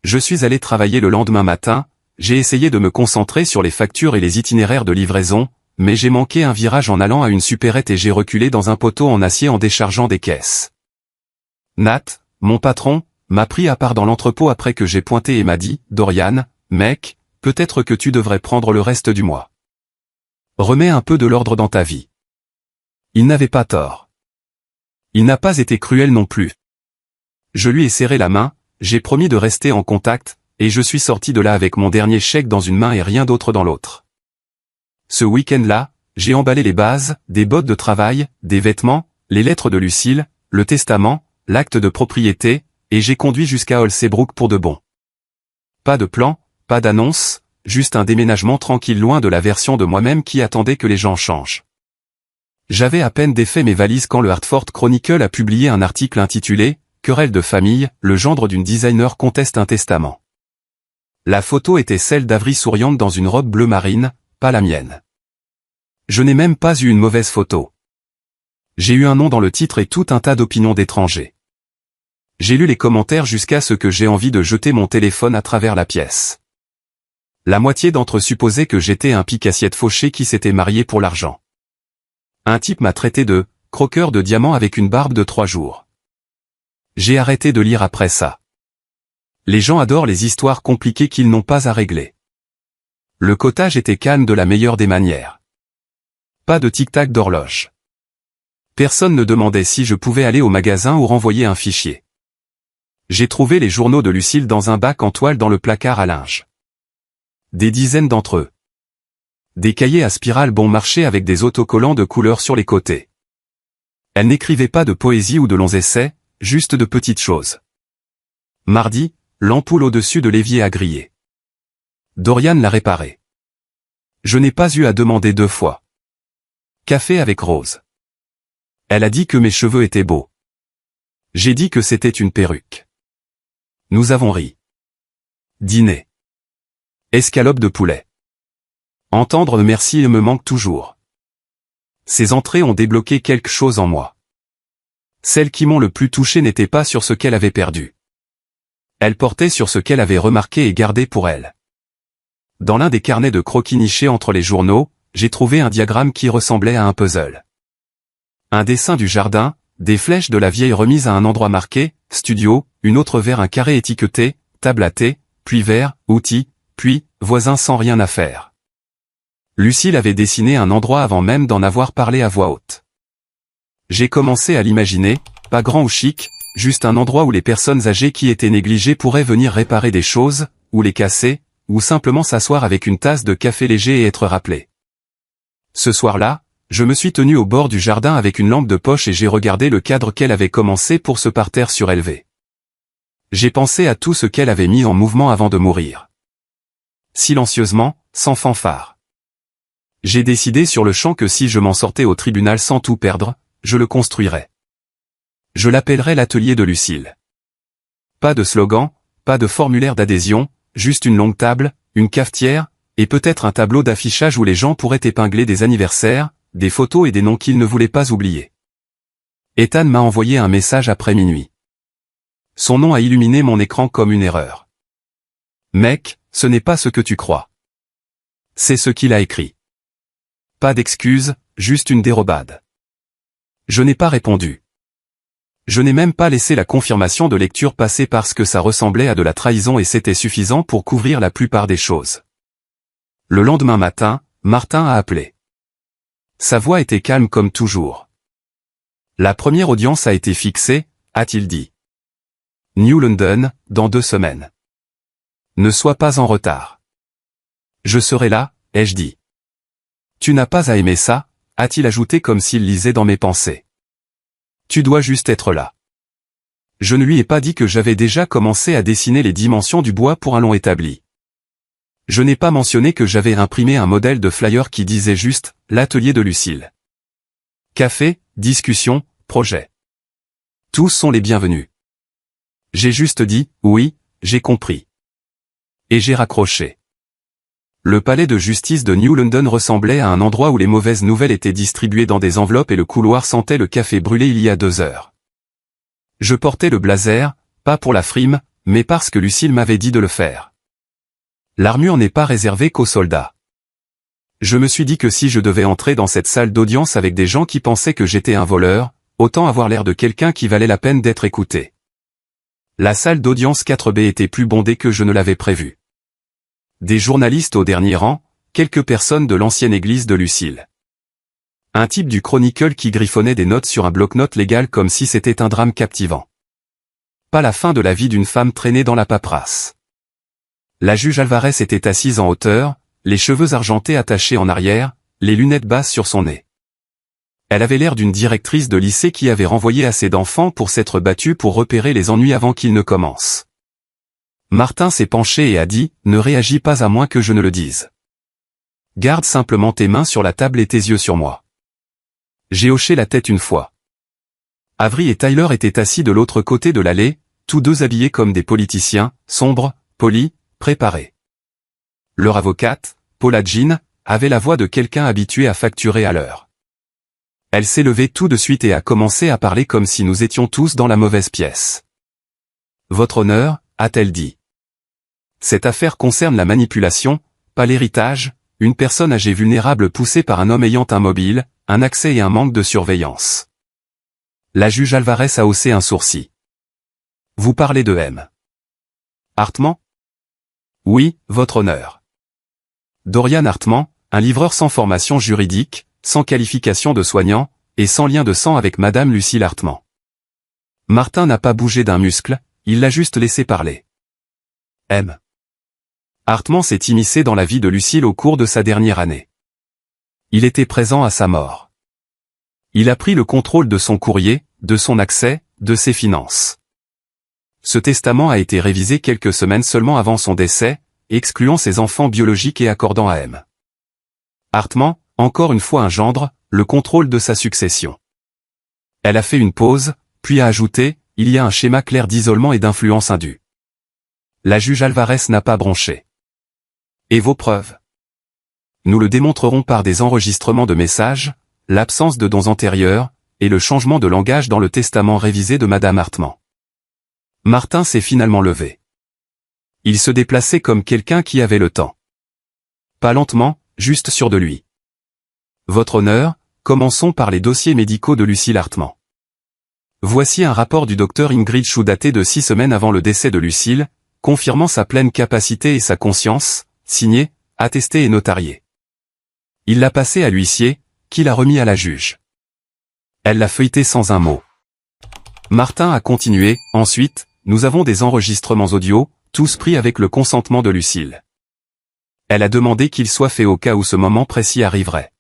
Je suis allé travailler le lendemain matin, j'ai essayé de me concentrer sur les factures et les itinéraires de livraison, mais j'ai manqué un virage en allant à une supérette et j'ai reculé dans un poteau en acier en déchargeant des caisses. Nat, mon patron, m'a pris à part dans l'entrepôt après que j'ai pointé et m'a dit « Dorian, mec, peut-être que tu devrais prendre le reste du mois. Remets un peu de l'ordre dans ta vie. » Il n'avait pas tort. Il n'a pas été cruel non plus. Je lui ai serré la main, j'ai promis de rester en contact, et je suis sorti de là avec mon dernier chèque dans une main et rien d'autre dans l'autre. Ce week-end-là, j'ai emballé les bases, des bottes de travail, des vêtements, les lettres de Lucille, le testament, l'acte de propriété, et j'ai conduit jusqu'à Holsebrook pour de bon. Pas de plan, pas d'annonce, juste un déménagement tranquille loin de la version de moi-même qui attendait que les gens changent. J'avais à peine défait mes valises quand le Hartford Chronicle a publié un article intitulé « Querelle de famille, le gendre d'une designer conteste un testament ». La photo était celle d'Avery souriante dans une robe bleu marine, pas la mienne. Je n'ai même pas eu une mauvaise photo. J'ai eu un nom dans le titre et tout un tas d'opinions d'étrangers. J'ai lu les commentaires jusqu'à ce que j'ai envie de jeter mon téléphone à travers la pièce. La moitié d'entre eux supposaient que j'étais un pique-assiette fauché qui s'était marié pour l'argent. Un type m'a traité de « croqueur de diamants avec une barbe de 3 jours ». J'ai arrêté de lire après ça. Les gens adorent les histoires compliquées qu'ils n'ont pas à régler. Le cottage était calme de la meilleure des manières. Pas de tic-tac d'horloge. Personne ne demandait si je pouvais aller au magasin ou renvoyer un fichier. J'ai trouvé les journaux de Lucille dans un bac en toile dans le placard à linge. Des dizaines d'entre eux. Des cahiers à spirale bon marché avec des autocollants de couleurs sur les côtés. Elle n'écrivait pas de poésie ou de longs essais, juste de petites choses. Mardi, l'ampoule au-dessus de l'évier a grillé. Dorian l'a réparée. Je n'ai pas eu à demander 2 fois. Café avec Rose. Elle a dit que mes cheveux étaient beaux. J'ai dit que c'était une perruque. Nous avons ri. Dîner. Escalope de poulet. Entendre le merci me manque toujours. Ces entrées ont débloqué quelque chose en moi. Celles qui m'ont le plus touché n'étaient pas sur ce qu'elle avait perdu. Elles portaient sur ce qu'elle avait remarqué et gardé pour elle. Dans l'un des carnets de croquis nichés entre les journaux, j'ai trouvé un diagramme qui ressemblait à un puzzle. Un dessin du jardin, des flèches de la vieille remise à un endroit marqué, studio, une autre vers un carré étiqueté, table à thé, puis vert, outils, puis, voisin sans rien à faire. Lucille avait dessiné un endroit avant même d'en avoir parlé à voix haute. J'ai commencé à l'imaginer, pas grand ou chic, juste un endroit où les personnes âgées qui étaient négligées pourraient venir réparer des choses, ou les casser, ou simplement s'asseoir avec une tasse de café léger et être rappelé. Ce soir-là, je me suis tenu au bord du jardin avec une lampe de poche et j'ai regardé le cadre qu'elle avait commencé pour ce parterre surélevé. J'ai pensé à tout ce qu'elle avait mis en mouvement avant de mourir. Silencieusement, sans fanfare. J'ai décidé sur le champ que si je m'en sortais au tribunal sans tout perdre, je le construirais. Je l'appellerais l'atelier de Lucille. Pas de slogan, pas de formulaire d'adhésion, juste une longue table, une cafetière, et peut-être un tableau d'affichage où les gens pourraient épingler des anniversaires, des photos et des noms qu'ils ne voulaient pas oublier. Ethan m'a envoyé un message après minuit. Son nom a illuminé mon écran comme une erreur. Mec, ce n'est pas ce que tu crois. C'est ce qu'il a écrit. Pas d'excuses, juste une dérobade. Je n'ai pas répondu. Je n'ai même pas laissé la confirmation de lecture passer parce que ça ressemblait à de la trahison et c'était suffisant pour couvrir la plupart des choses. Le lendemain matin, Martin a appelé. Sa voix était calme comme toujours. La première audience a été fixée, a-t-il dit. New London, dans 2 semaines. Ne sois pas en retard. Je serai là, ai-je dit. Tu n'as pas à aimer ça, a-t-il ajouté comme s'il lisait dans mes pensées. Tu dois juste être là. Je ne lui ai pas dit que j'avais déjà commencé à dessiner les dimensions du bois pour un long établi. Je n'ai pas mentionné que j'avais imprimé un modèle de flyer qui disait juste « l'atelier de Lucille ». Café, discussion, projet. Tous sont les bienvenus. J'ai juste dit « oui, j'ai compris ». Et j'ai raccroché. Le palais de justice de New London ressemblait à un endroit où les mauvaises nouvelles étaient distribuées dans des enveloppes et le couloir sentait le café brûlé il y a 2 heures. Je portais le blazer, pas pour la frime, mais parce que Lucille m'avait dit de le faire. L'armure n'est pas réservée qu'aux soldats. Je me suis dit que si je devais entrer dans cette salle d'audience avec des gens qui pensaient que j'étais un voleur, autant avoir l'air de quelqu'un qui valait la peine d'être écouté. La salle d'audience 4B était plus bondée que je ne l'avais prévu. Des journalistes au dernier rang, quelques personnes de l'ancienne église de Lucille. Un type du Chronicle qui griffonnait des notes sur un bloc-notes légal comme si c'était un drame captivant. Pas la fin de la vie d'une femme traînée dans la paperasse. La juge Alvarez était assise en hauteur, les cheveux argentés attachés en arrière, les lunettes basses sur son nez. Elle avait l'air d'une directrice de lycée qui avait renvoyé assez d'enfants pour s'être battue pour repérer les ennuis avant qu'ils ne commencent. Martin s'est penché et a dit « Ne réagis pas à moins que je ne le dise. Garde simplement tes mains sur la table et tes yeux sur moi. » J'ai hoché la tête une fois. Avery et Tyler étaient assis de l'autre côté de l'allée, tous deux habillés comme des politiciens, sombres, polis, préparés. Leur avocate, Paula Jean, avait la voix de quelqu'un habitué à facturer à l'heure. Elle s'est levée tout de suite et a commencé à parler comme si nous étions tous dans la mauvaise pièce. « Votre honneur » a-t-elle dit. Cette affaire concerne la manipulation, pas l'héritage, une personne âgée vulnérable poussée par un homme ayant un mobile, un accès et un manque de surveillance. La juge Alvarez a haussé un sourcil. Vous parlez de M. Hartman? Oui, votre honneur. Dorian Hartman, un livreur sans formation juridique, sans qualification de soignant, et sans lien de sang avec Madame Lucille Hartman. Martin n'a pas bougé d'un muscle, il l'a juste laissé parler. M. Hartman s'est immiscé dans la vie de Lucille au cours de sa dernière année. Il était présent à sa mort. Il a pris le contrôle de son courrier, de son accès, de ses finances. Ce testament a été révisé quelques semaines seulement avant son décès, excluant ses enfants biologiques et accordant à M. Hartman, encore une fois un gendre, le contrôle de sa succession. Elle a fait une pause, puis a ajouté, il y a un schéma clair d'isolement et d'influence indue. La juge Alvarez n'a pas bronché. Et vos preuves? Nous le démontrerons par des enregistrements de messages, l'absence de dons antérieurs, et le changement de langage dans le testament révisé de Madame Hartman. Martin s'est finalement levé. Il se déplaçait comme quelqu'un qui avait le temps. Pas lentement, juste sûr de lui. Votre honneur, commençons par les dossiers médicaux de Lucille Hartman. Voici un rapport du docteur Ingrid Chou daté de 6 semaines avant le décès de Lucille, confirmant sa pleine capacité et sa conscience, signé, attesté et notarié. Il l'a passé à l'huissier, qui l'a remis à la juge. Elle l'a feuilleté sans un mot. Martin a continué, ensuite, nous avons des enregistrements audio, tous pris avec le consentement de Lucille. Elle a demandé qu'il soit fait au cas où ce moment précis arriverait.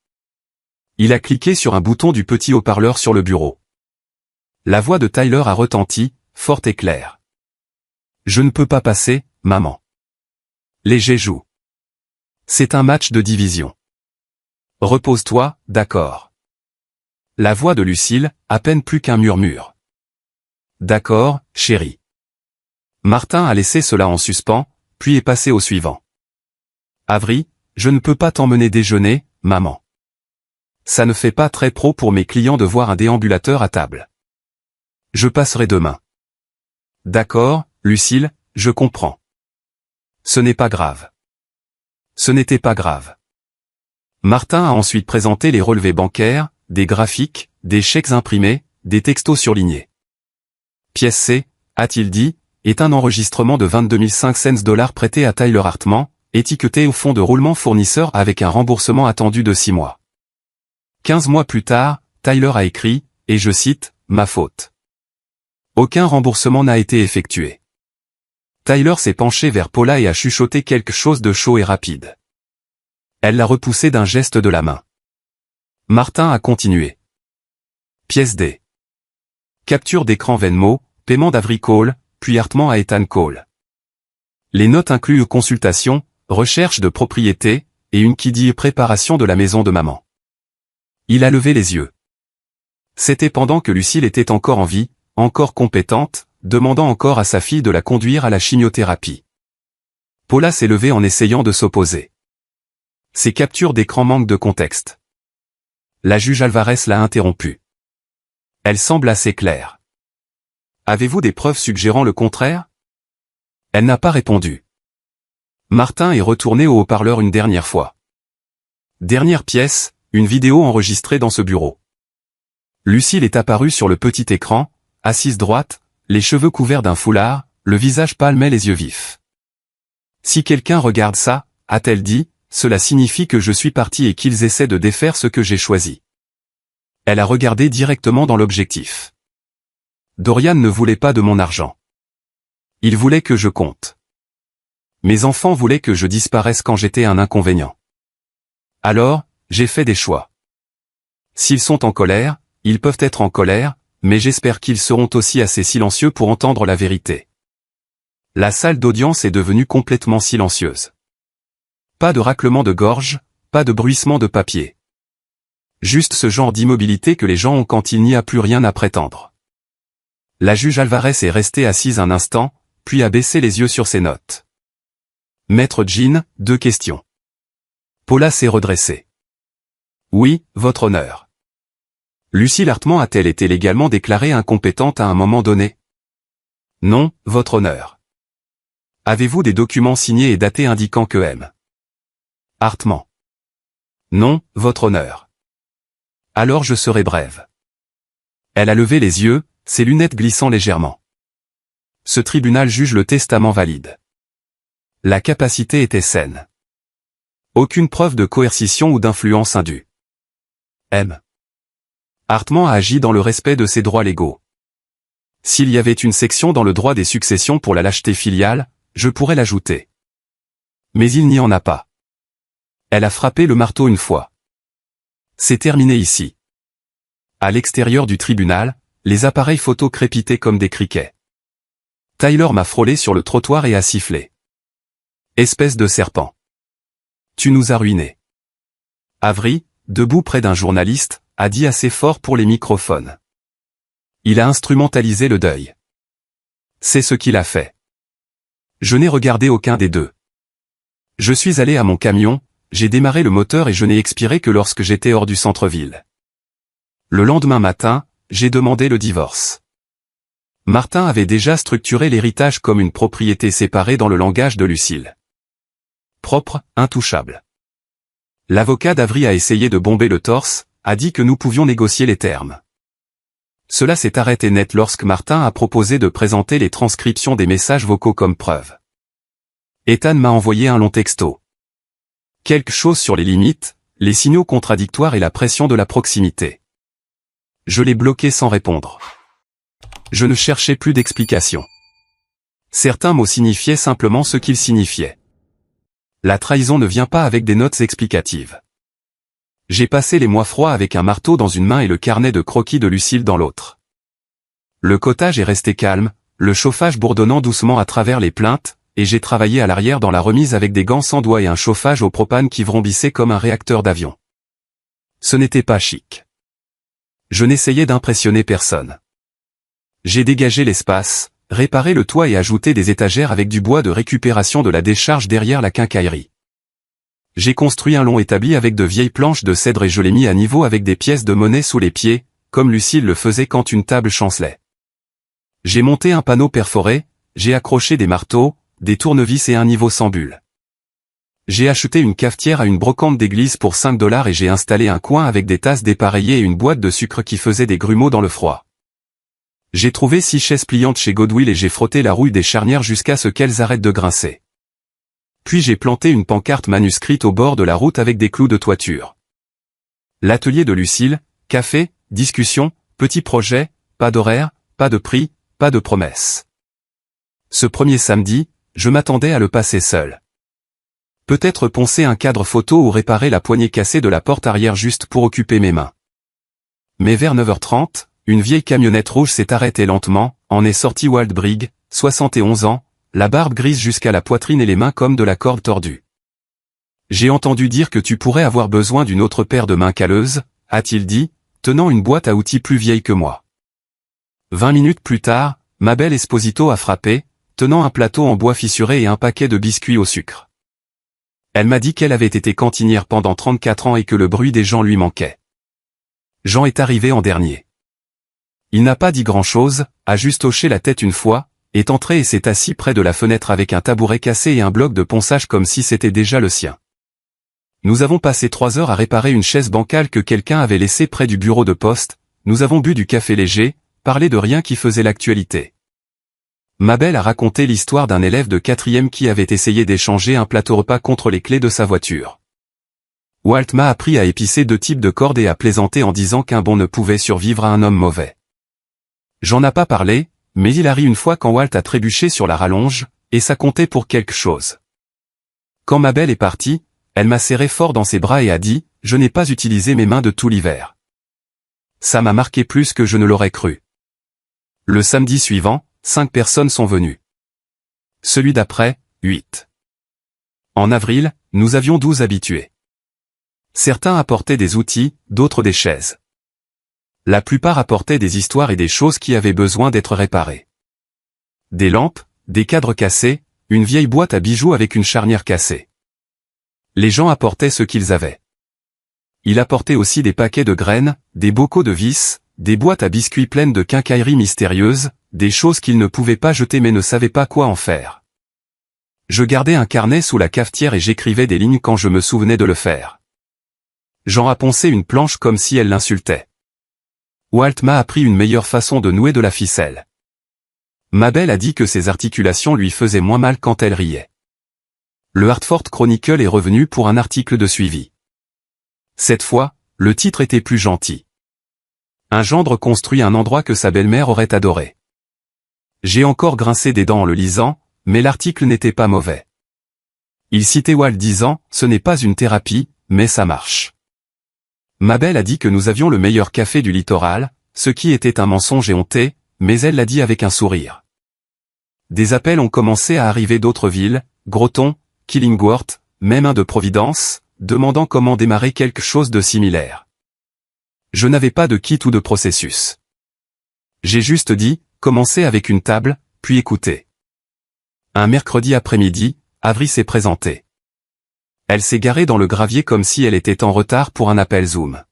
Il a cliqué sur un bouton du petit haut-parleur sur le bureau. La voix de Tyler a retenti, forte et claire. Je ne peux pas passer, maman. Léger joue. C'est un match de division. Repose-toi, d'accord. La voix de Lucille, à peine plus qu'un murmure. D'accord, chérie. Martin a laissé cela en suspens, puis est passé au suivant. Avery, je ne peux pas t'emmener déjeuner, maman. Ça ne fait pas très pro pour mes clients de voir un déambulateur à table. Je passerai demain. D'accord, Lucille, je comprends. Ce n'est pas grave. Ce n'était pas grave. Martin a ensuite présenté les relevés bancaires, des graphiques, des chèques imprimés, des textos surlignés. Pièce C, a-t-il dit, est un enregistrement de 22 500 $ prêté à Tyler Hartman, étiqueté au fonds de roulement fournisseur avec un remboursement attendu de 6 mois. 15 mois plus tard, Tyler a écrit, et je cite, « Ma faute. Aucun remboursement n'a été effectué. » Tyler s'est penché vers Paula et a chuchoté quelque chose de chaud et rapide. Elle l'a repoussé d'un geste de la main. Martin a continué. Pièce D. Capture d'écran Venmo, paiement d'Avery Cole, puis Hartman à Ethan Cole. Les notes incluent consultation, recherche de propriété, et une qui dit préparation de la maison de maman. Il a levé les yeux. C'était pendant que Lucille était encore en vie, encore compétente, demandant encore à sa fille de la conduire à la chimiothérapie. Paula s'est levée en essayant de s'opposer. Ces captures d'écran manquent de contexte. La juge Alvarez l'a interrompue. Elle semble assez claire. Avez-vous des preuves suggérant le contraire? Elle n'a pas répondu. Martin est retourné au haut-parleur une dernière fois. Dernière pièce, une vidéo enregistrée dans ce bureau. Lucille est apparue sur le petit écran, assise droite, les cheveux couverts d'un foulard, le visage pâle mais les yeux vifs. Si quelqu'un regarde ça, a-t-elle dit, cela signifie que je suis parti et qu'ils essaient de défaire ce que j'ai choisi. Elle a regardé directement dans l'objectif. Dorian ne voulait pas de mon argent. Il voulait que je compte. Mes enfants voulaient que je disparaisse quand j'étais un inconvénient. Alors, j'ai fait des choix. S'ils sont en colère, ils peuvent être en colère, mais j'espère qu'ils seront aussi assez silencieux pour entendre la vérité. La salle d'audience est devenue complètement silencieuse. Pas de raclement de gorge, pas de bruissement de papier. Juste ce genre d'immobilité que les gens ont quand il n'y a plus rien à prétendre. La juge Alvarez est restée assise un instant, puis a baissé les yeux sur ses notes. Maître Jean, 2 questions. Paula s'est redressée. Oui, votre honneur. Lucille Hartman a-t-elle été légalement déclarée incompétente à un moment donné? Non, votre honneur. Avez-vous des documents signés et datés indiquant que M. Hartman? Non, votre honneur. Alors je serai brève. Elle a levé les yeux, ses lunettes glissant légèrement. Ce tribunal juge le testament valide. La capacité était saine. Aucune preuve de coercition ou d'influence indue. M. Hartman a agi dans le respect de ses droits légaux. S'il y avait une section dans le droit des successions pour la lâcheté filiale, je pourrais l'ajouter. Mais il n'y en a pas. Elle a frappé le marteau une fois. C'est terminé ici. À l'extérieur du tribunal, les appareils photo crépitaient comme des criquets. Tyler m'a frôlé sur le trottoir et a sifflé. Espèce de serpent. Tu nous as ruinés. Avery, debout près d'un journaliste, a dit assez fort pour les microphones. Il a instrumentalisé le deuil. C'est ce qu'il a fait. Je n'ai regardé aucun des deux. Je suis allé à mon camion, j'ai démarré le moteur et je n'ai expiré que lorsque j'étais hors du centre-ville. Le lendemain matin, j'ai demandé le divorce. Martin avait déjà structuré l'héritage comme une propriété séparée dans le langage de Lucille. Propre, intouchable. L'avocat d'Avery a essayé de bomber le torse, a dit que nous pouvions négocier les termes. Cela s'est arrêté net lorsque Martin a proposé de présenter les transcriptions des messages vocaux comme preuve. Ethan m'a envoyé un long texto. Quelque chose sur les limites les signaux contradictoires et la pression de la proximité. Je l'ai bloqué sans répondre. Je ne cherchais plus d'explications. Certains mots signifiaient simplement ce qu'ils signifiaient. La trahison ne vient pas avec des notes explicatives. J'ai passé les mois froids avec un marteau dans une main et le carnet de croquis de Lucille dans l'autre. Le cottage est resté calme, le chauffage bourdonnant doucement à travers les plaintes, et j'ai travaillé à l'arrière dans la remise avec des gants sans doigts et un chauffage au propane qui vrombissait comme un réacteur d'avion. Ce n'était pas chic. Je n'essayais d'impressionner personne. J'ai dégagé l'espace, réparé le toit et ajouté des étagères avec du bois de récupération de la décharge derrière la quincaillerie. J'ai construit un long établi avec de vieilles planches de cèdre et je l'ai mis à niveau avec des pièces de monnaie sous les pieds, comme Lucille le faisait quand une table chancelait. J'ai monté un panneau perforé, j'ai accroché des marteaux, des tournevis et un niveau sans bulle. J'ai acheté une cafetière à une brocante d'église pour 5 $ et j'ai installé un coin avec des tasses dépareillées et une boîte de sucre qui faisait des grumeaux dans le froid. J'ai trouvé 6 chaises pliantes chez Goodwill et j'ai frotté la rouille des charnières jusqu'à ce qu'elles arrêtent de grincer. Puis j'ai planté une pancarte manuscrite au bord de la route avec des clous de toiture. L'atelier de Lucille, café, discussion, petit projet, pas d'horaire, pas de prix, pas de promesse. Ce premier samedi, je m'attendais à le passer seul. Peut-être poncer un cadre photo ou réparer la poignée cassée de la porte arrière juste pour occuper mes mains. Mais vers 9h30, une vieille camionnette rouge s'est arrêtée lentement, en est sorti Walt Brigg, 71 ans, la barbe grise jusqu'à la poitrine et les mains comme de la corde tordue. J'ai entendu dire que tu pourrais avoir besoin d'une autre paire de mains calleuses, a-t-il dit, tenant une boîte à outils plus vieille que moi. 20 minutes plus tard, Mabel Esposito a frappé, tenant un plateau en bois fissuré et un paquet de biscuits au sucre. Elle m'a dit qu'elle avait été cantinière pendant 34 ans et que le bruit des gens lui manquait. Jean est arrivé en dernier. Il n'a pas dit grand-chose, a juste hoché la tête une fois, est entré et s'est assis près de la fenêtre avec un tabouret cassé et un bloc de ponçage comme si c'était déjà le sien. Nous avons passé 3 heures à réparer une chaise bancale que quelqu'un avait laissée près du bureau de poste, nous avons bu du café léger, parlé de rien qui faisait l'actualité. Mabel a raconté l'histoire d'un élève de 4e qui avait essayé d'échanger un plateau repas contre les clés de sa voiture. Walt m'a appris à épicer 2 types de cordes et à plaisanter en disant qu'un bon ne pouvait survivre à un homme mauvais. J'en ai pas parlé, mais il a ri une fois quand Walt a trébuché sur la rallonge, et ça comptait pour quelque chose. Quand Mabel est partie, elle m'a serré fort dans ses bras et a dit « Je n'ai pas utilisé mes mains de tout l'hiver ». Ça m'a marqué plus que je ne l'aurais cru. Le samedi suivant, 5 personnes sont venues. Celui d'après, 8. En avril, nous avions 12 habitués. Certains apportaient des outils, d'autres des chaises. La plupart apportaient des histoires et des choses qui avaient besoin d'être réparées. Des lampes, des cadres cassés, une vieille boîte à bijoux avec une charnière cassée. Les gens apportaient ce qu'ils avaient. Ils apportaient aussi des paquets de graines, des bocaux de vis, des boîtes à biscuits pleines de quincailleries mystérieuses, des choses qu'ils ne pouvaient pas jeter mais ne savaient pas quoi en faire. Je gardais un carnet sous la cafetière et j'écrivais des lignes quand je me souvenais de le faire. Jean a poncé une planche comme si elle l'insultait. Walt m'a appris une meilleure façon de nouer de la ficelle. Mabel a dit que ses articulations lui faisaient moins mal quand elle riait. Le Hartford Chronicle est revenu pour un article de suivi. Cette fois, le titre était plus gentil. Un gendre construit un endroit que sa belle-mère aurait adoré. J'ai encore grincé des dents en le lisant, mais l'article n'était pas mauvais. Il citait Walt disant « Ce n'est pas une thérapie, mais ça marche ». Mabel a dit que nous avions le meilleur café du littoral, ce qui était un mensonge éhonté, mais elle l'a dit avec un sourire. Des appels ont commencé à arriver d'autres villes, Groton, Killingworth, même un de Providence, demandant comment démarrer quelque chose de similaire. Je n'avais pas de kit ou de processus. J'ai juste dit, commencez avec une table, puis écoutez. Un mercredi après-midi, Avri s'est présentée. Elle s'est garée dans le gravier comme si elle était en retard pour un appel Zoom.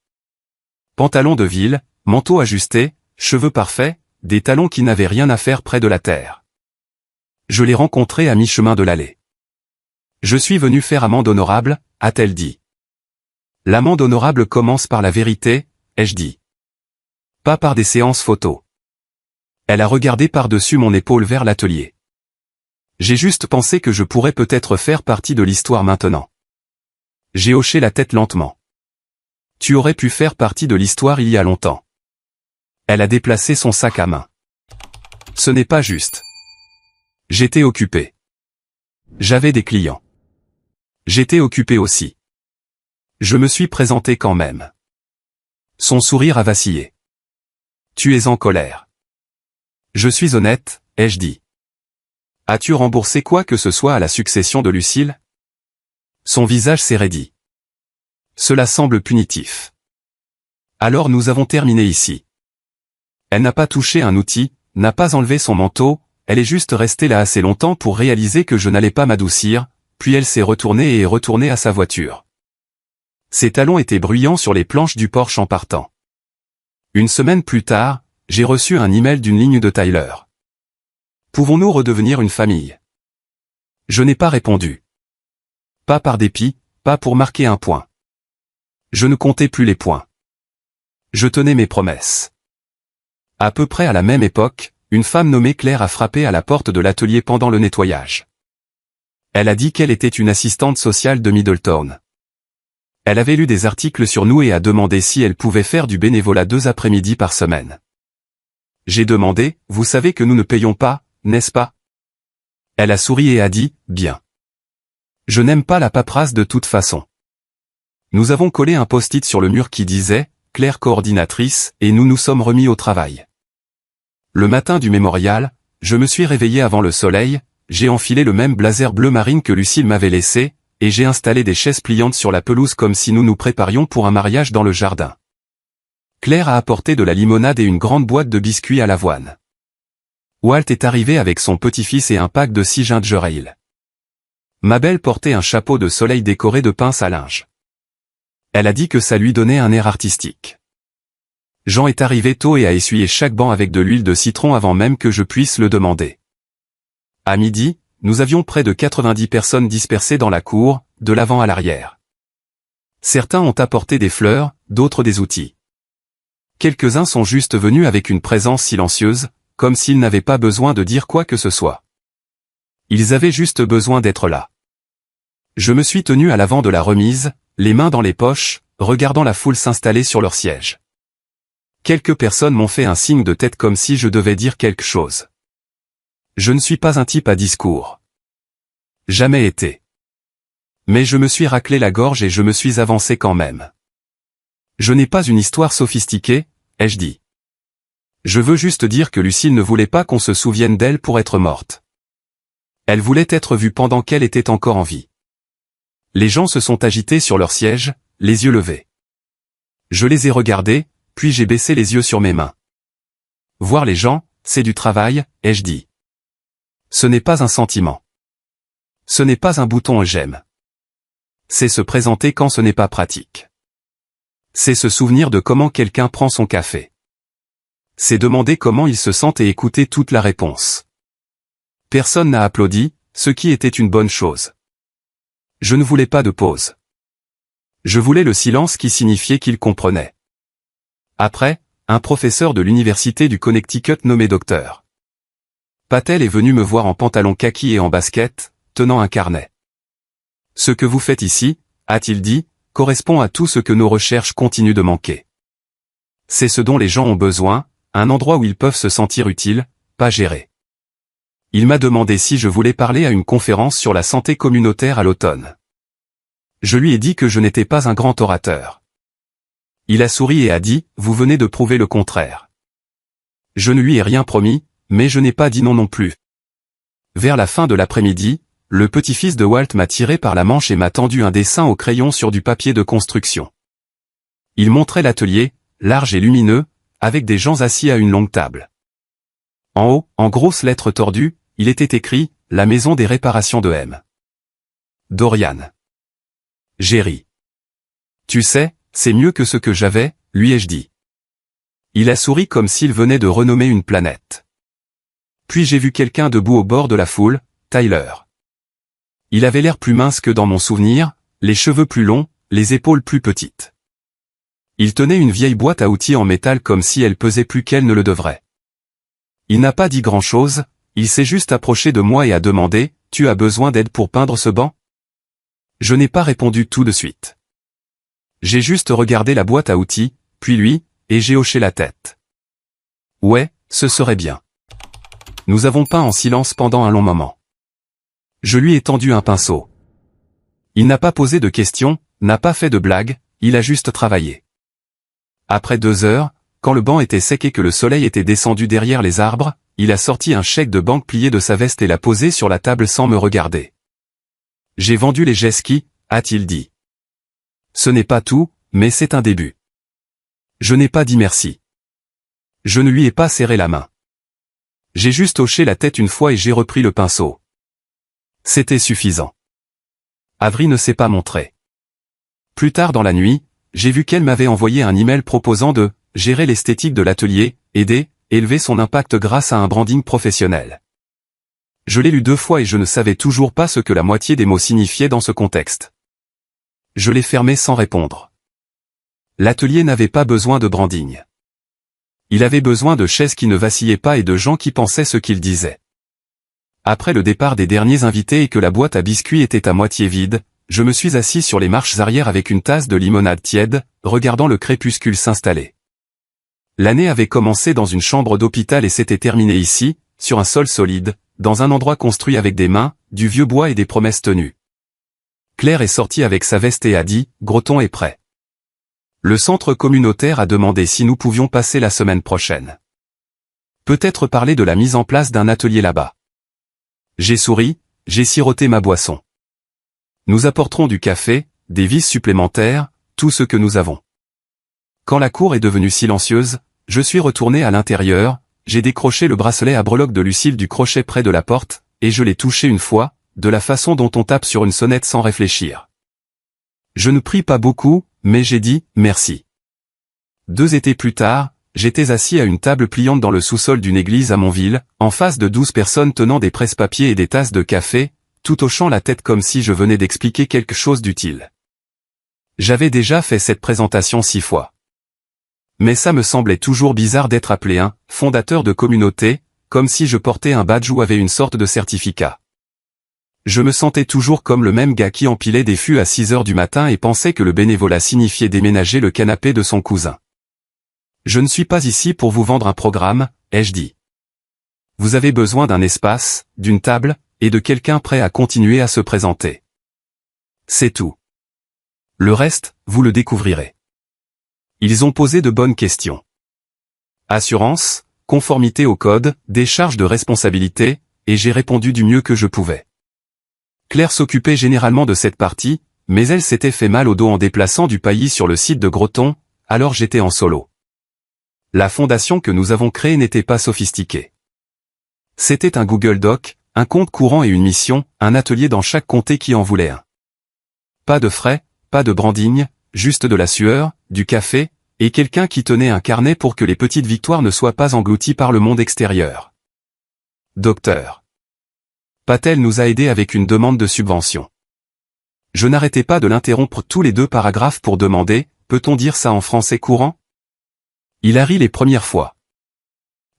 Pantalon de ville, manteau ajusté, cheveux parfaits, des talons qui n'avaient rien à faire près de la terre. Je l'ai rencontrée à mi-chemin de l'allée. Je suis venu faire amende honorable, a-t-elle dit. L'amende honorable commence par la vérité, ai-je dit. Pas par des séances photos. Elle a regardé par-dessus mon épaule vers l'atelier. J'ai juste pensé que je pourrais peut-être faire partie de l'histoire maintenant. J'ai hoché la tête lentement. Tu aurais pu faire partie de l'histoire il y a longtemps. Elle a déplacé son sac à main. Ce n'est pas juste. J'étais occupé. J'avais des clients. J'étais occupé aussi. Je me suis présenté quand même. Son sourire a vacillé. Tu es en colère. Je suis honnête, ai-je dit. As-tu remboursé quoi que ce soit à la succession de Lucille? Son visage s'est raidi. Cela semble punitif. Alors nous avons terminé ici. Elle n'a pas touché un outil, n'a pas enlevé son manteau, elle est juste restée là assez longtemps pour réaliser que je n'allais pas m'adoucir, puis elle s'est retournée et est retournée à sa voiture. Ses talons étaient bruyants sur les planches du Porsche en partant. Une semaine plus tard, j'ai reçu un email d'une ligne de Tyler. Pouvons-nous redevenir une famille? Je n'ai pas répondu. Pas par dépit, pas pour marquer un point. Je ne comptais plus les points. Je tenais mes promesses. À peu près à la même époque, une femme nommée Claire a frappé à la porte de l'atelier pendant le nettoyage. Elle a dit qu'elle était une assistante sociale de Middletown. Elle avait lu des articles sur nous et a demandé si elle pouvait faire du bénévolat 2 après-midi par semaine. J'ai demandé, vous savez que nous ne payons pas, n'est-ce pas? Elle a souri et a dit, bien. Je n'aime pas la paperasse de toute façon. Nous avons collé un post-it sur le mur qui disait, Claire coordinatrice, et nous nous sommes remis au travail. Le matin du mémorial, je me suis réveillé avant le soleil, j'ai enfilé le même blazer bleu marine que Lucille m'avait laissé, et j'ai installé des chaises pliantes sur la pelouse comme si nous nous préparions pour un mariage dans le jardin. Claire a apporté de la limonade et une grande boîte de biscuits à l'avoine. Walt est arrivé avec son petit-fils et un pack de 6 ginger ale. Mabel portait un chapeau de soleil décoré de pinces à linge. Elle a dit que ça lui donnait un air artistique. Jean est arrivé tôt et a essuyé chaque banc avec de l'huile de citron avant même que je puisse le demander. À midi, nous avions près de 90 personnes dispersées dans la cour, de l'avant à l'arrière. Certains ont apporté des fleurs, d'autres des outils. Quelques-uns sont juste venus avec une présence silencieuse, comme s'ils n'avaient pas besoin de dire quoi que ce soit. Ils avaient juste besoin d'être là. Je me suis tenu à l'avant de la remise, les mains dans les poches, regardant la foule s'installer sur leur siège. Quelques personnes m'ont fait un signe de tête comme si je devais dire quelque chose. Je ne suis pas un type à discours. Jamais été. Mais je me suis raclé la gorge et je me suis avancé quand même. Je n'ai pas une histoire sophistiquée, ai-je dit. Je veux juste dire que Lucille ne voulait pas qu'on se souvienne d'elle pour être morte. Elle voulait être vue pendant qu'elle était encore en vie. Les gens se sont agités sur leur siège, les yeux levés. Je les ai regardés, puis j'ai baissé les yeux sur mes mains. Voir les gens, c'est du travail, ai-je dit. Ce n'est pas un sentiment. Ce n'est pas un bouton j'aime. C'est se présenter quand ce n'est pas pratique. C'est se souvenir de comment quelqu'un prend son café. C'est demander comment il se sent et écouter toute la réponse. Personne n'a applaudi, ce qui était une bonne chose. Je ne voulais pas de pause. Je voulais le silence qui signifiait qu'il comprenait. Après, un professeur de l'université du Connecticut nommé Dr. Patel est venu me voir en pantalon kaki et en basket, tenant un carnet. Ce que vous faites ici, a-t-il dit, correspond à tout ce que nos recherches continuent de manquer. C'est ce dont les gens ont besoin, un endroit où ils peuvent se sentir utiles, pas gérés. Il m'a demandé si je voulais parler à une conférence sur la santé communautaire à l'automne. Je lui ai dit que je n'étais pas un grand orateur. Il a souri et a dit, vous venez de prouver le contraire. Je ne lui ai rien promis, mais je n'ai pas dit non plus. Vers la fin de l'après-midi, le petit-fils de Walt m'a tiré par la manche et m'a tendu un dessin au crayon sur du papier de construction. Il montrait l'atelier, large et lumineux, avec des gens assis à une longue table. En haut, en grosses lettres tordues, il était écrit « La maison des réparations de M. Dorian. » J'ai ri. Tu sais, c'est mieux que ce que j'avais, lui ai-je dit. Il a souri comme s'il venait de renommer une planète. Puis j'ai vu quelqu'un debout au bord de la foule, Tyler. Il avait l'air plus mince que dans mon souvenir, les cheveux plus longs, les épaules plus petites. Il tenait une vieille boîte à outils en métal comme si elle pesait plus qu'elle ne le devrait. Il n'a pas dit grand-chose, il s'est juste approché de moi et a demandé « Tu as besoin d'aide pour peindre ce banc ?» Je n'ai pas répondu tout de suite. J'ai juste regardé la boîte à outils, puis lui, et j'ai hoché la tête. Ouais, ce serait bien. Nous avons peint en silence pendant un long moment. Je lui ai tendu un pinceau. Il n'a pas posé de questions, n'a pas fait de blagues, il a juste travaillé. Après 2 heures, quand le banc était sec et que le soleil était descendu derrière les arbres, il a sorti un chèque de banque plié de sa veste et l'a posé sur la table sans me regarder. J'ai vendu les jet skis, a-t-il dit. Ce n'est pas tout, mais c'est un début. Je n'ai pas dit merci. Je ne lui ai pas serré la main. J'ai juste hoché la tête une fois et j'ai repris le pinceau. C'était suffisant. Avery ne s'est pas montré. Plus tard dans la nuit, j'ai vu qu'elle m'avait envoyé un email proposant de gérer l'esthétique de l'atelier, aider, élever son impact grâce à un branding professionnel. Je l'ai lu 2 fois et je ne savais toujours pas ce que la moitié des mots signifiaient dans ce contexte. Je l'ai fermé sans répondre. L'atelier n'avait pas besoin de branding. Il avait besoin de chaises qui ne vacillaient pas et de gens qui pensaient ce qu'ils disaient. Après le départ des derniers invités et que la boîte à biscuits était à moitié vide, je me suis assis sur les marches arrière avec une tasse de limonade tiède, regardant le crépuscule s'installer. L'année avait commencé dans une chambre d'hôpital et s'était terminée ici, sur un sol solide, dans un endroit construit avec des mains, du vieux bois et des promesses tenues. Claire est sortie avec sa veste et a dit « Groton est prêt ». Le centre communautaire a demandé si nous pouvions passer la semaine prochaine. Peut-être parler de la mise en place d'un atelier là-bas. J'ai souri, j'ai siroté ma boisson. Nous apporterons du café, des vis supplémentaires, tout ce que nous avons. Quand la cour est devenue silencieuse, je suis retourné à l'intérieur, j'ai décroché le bracelet à breloques de Lucille du crochet près de la porte, et je l'ai touché une fois, de la façon dont on tape sur une sonnette sans réfléchir. Je ne prie pas beaucoup, mais j'ai dit « merci ». 2 étés plus tard, j'étais assis à une table pliante dans le sous-sol d'une église à Montville, en face de 12 personnes tenant des presse-papiers et des tasses de café, tout hochant la tête comme si je venais d'expliquer quelque chose d'utile. J'avais déjà fait cette présentation 6 fois. Mais ça me semblait toujours bizarre d'être appelé un « fondateur de communauté », comme si je portais un badge ou avais une sorte de certificat. Je me sentais toujours comme le même gars qui empilait des fûts à 6 heures du matin et pensait que le bénévolat signifiait déménager le canapé de son cousin. Je ne suis pas ici pour vous vendre un programme, ai-je dit. Vous avez besoin d'un espace, d'une table, et de quelqu'un prêt à continuer à se présenter. C'est tout. Le reste, vous le découvrirez. Ils ont posé de bonnes questions. Assurance, conformité au code, décharge de responsabilité, et j'ai répondu du mieux que je pouvais. Claire s'occupait généralement de cette partie, mais elle s'était fait mal au dos en déplaçant du paillis sur le site de Groton, alors j'étais en solo. La fondation que nous avons créée n'était pas sophistiquée. C'était un Google Doc, un compte courant et une mission, un atelier dans chaque comté qui en voulait un. Pas de frais, pas de branding, juste de la sueur, du café, et quelqu'un qui tenait un carnet pour que les petites victoires ne soient pas englouties par le monde extérieur. Docteur Patel nous a aidés avec une demande de subvention. Je n'arrêtais pas de l'interrompre tous les 2 paragraphes pour demander « Peut-on dire ça en français courant ?» Il a ri les premières fois.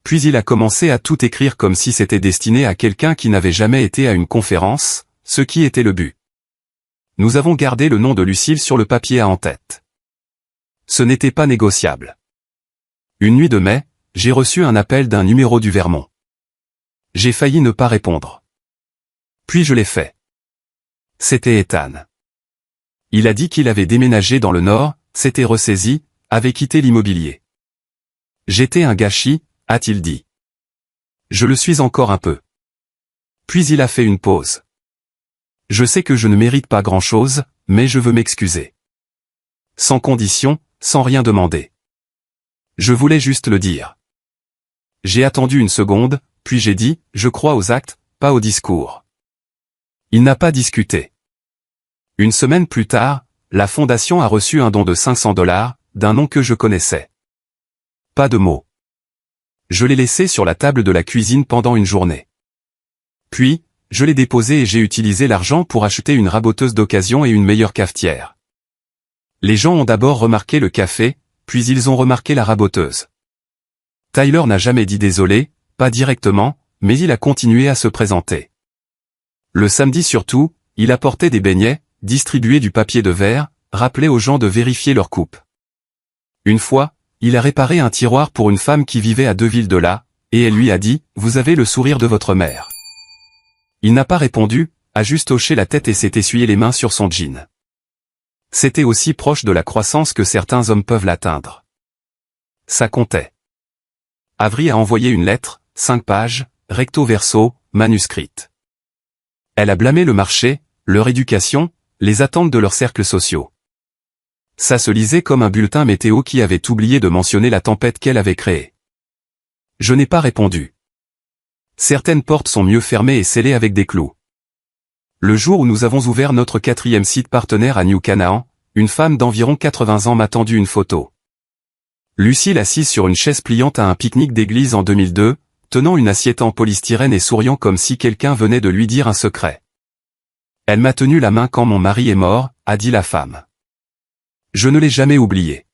Puis il a commencé à tout écrire comme si c'était destiné à quelqu'un qui n'avait jamais été à une conférence, ce qui était le but. Nous avons gardé le nom de Lucille sur le papier à en-tête. Ce n'était pas négociable. Une nuit de mai, j'ai reçu un appel d'un numéro du Vermont. J'ai failli ne pas répondre. Puis je l'ai fait. C'était Ethan. Il a dit qu'il avait déménagé dans le Nord, s'était ressaisi, avait quitté l'immobilier. J'étais un gâchis, a-t-il dit. Je le suis encore un peu. Puis il a fait une pause. Je sais que je ne mérite pas grand-chose, mais je veux m'excuser. Sans condition, sans rien demander. Je voulais juste le dire. J'ai attendu une seconde, puis j'ai dit, je crois aux actes, pas aux discours. Il n'a pas discuté. Une semaine plus tard, la fondation a reçu un don de $500, d'un nom que je connaissais. Pas de mots. Je l'ai laissé sur la table de la cuisine pendant une journée. Puis, je l'ai déposé et j'ai utilisé l'argent pour acheter une raboteuse d'occasion et une meilleure cafetière. Les gens ont d'abord remarqué le café, puis ils ont remarqué la raboteuse. Tyler n'a jamais dit désolé, pas directement, mais il a continué à se présenter. Le samedi surtout, il apportait des beignets, distribuait du papier de verre, rappelait aux gens de vérifier leur coupe. Une fois, il a réparé un tiroir pour une femme qui vivait à 2 villes de là, et elle lui a dit « Vous avez le sourire de votre mère ». Il n'a pas répondu, a juste hoché la tête et s'est essuyé les mains sur son jean. C'était aussi proche de la croissance que certains hommes peuvent l'atteindre. Ça comptait. Avery a envoyé une lettre, 5 pages, recto verso, manuscrite. Elle a blâmé le marché, leur éducation, les attentes de leurs cercles sociaux. Ça se lisait comme un bulletin météo qui avait oublié de mentionner la tempête qu'elle avait créée. Je n'ai pas répondu. Certaines portes sont mieux fermées et scellées avec des clous. Le jour où nous avons ouvert notre 4e site partenaire à New Canaan, une femme d'environ 80 ans m'a tendu une photo. Lucille assise sur une chaise pliante à un pique-nique d'église en 2002, tenant une assiette en polystyrène et souriant comme si quelqu'un venait de lui dire un secret. Elle m'a tenu la main quand mon mari est mort, a dit la femme. Je ne l'ai jamais oublié.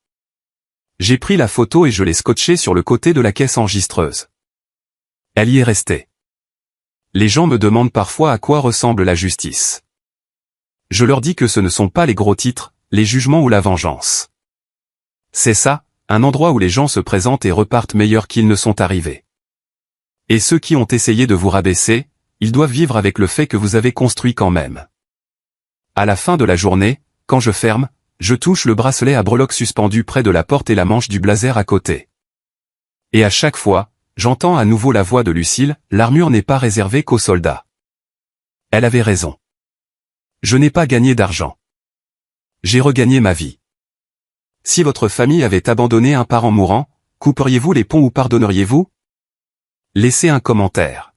J'ai pris la photo et je l'ai scotchée sur le côté de la caisse enregistreuse. Elle y est restée. Les gens me demandent parfois à quoi ressemble la justice. Je leur dis que ce ne sont pas les gros titres, les jugements ou la vengeance. C'est ça, un endroit où les gens se présentent et repartent meilleurs qu'ils ne sont arrivés. Et ceux qui ont essayé de vous rabaisser, ils doivent vivre avec le fait que vous avez construit quand même. À la fin de la journée, quand je ferme, je touche le bracelet à breloques suspendu près de la porte et la manche du blazer à côté. Et à chaque fois, j'entends à nouveau la voix de Lucille, l'armure n'est pas réservée qu'aux soldats. Elle avait raison. Je n'ai pas gagné d'argent. J'ai regagné ma vie. Si votre famille avait abandonné un parent mourant, couperiez-vous les ponts ou pardonneriez-vous? Laissez un commentaire.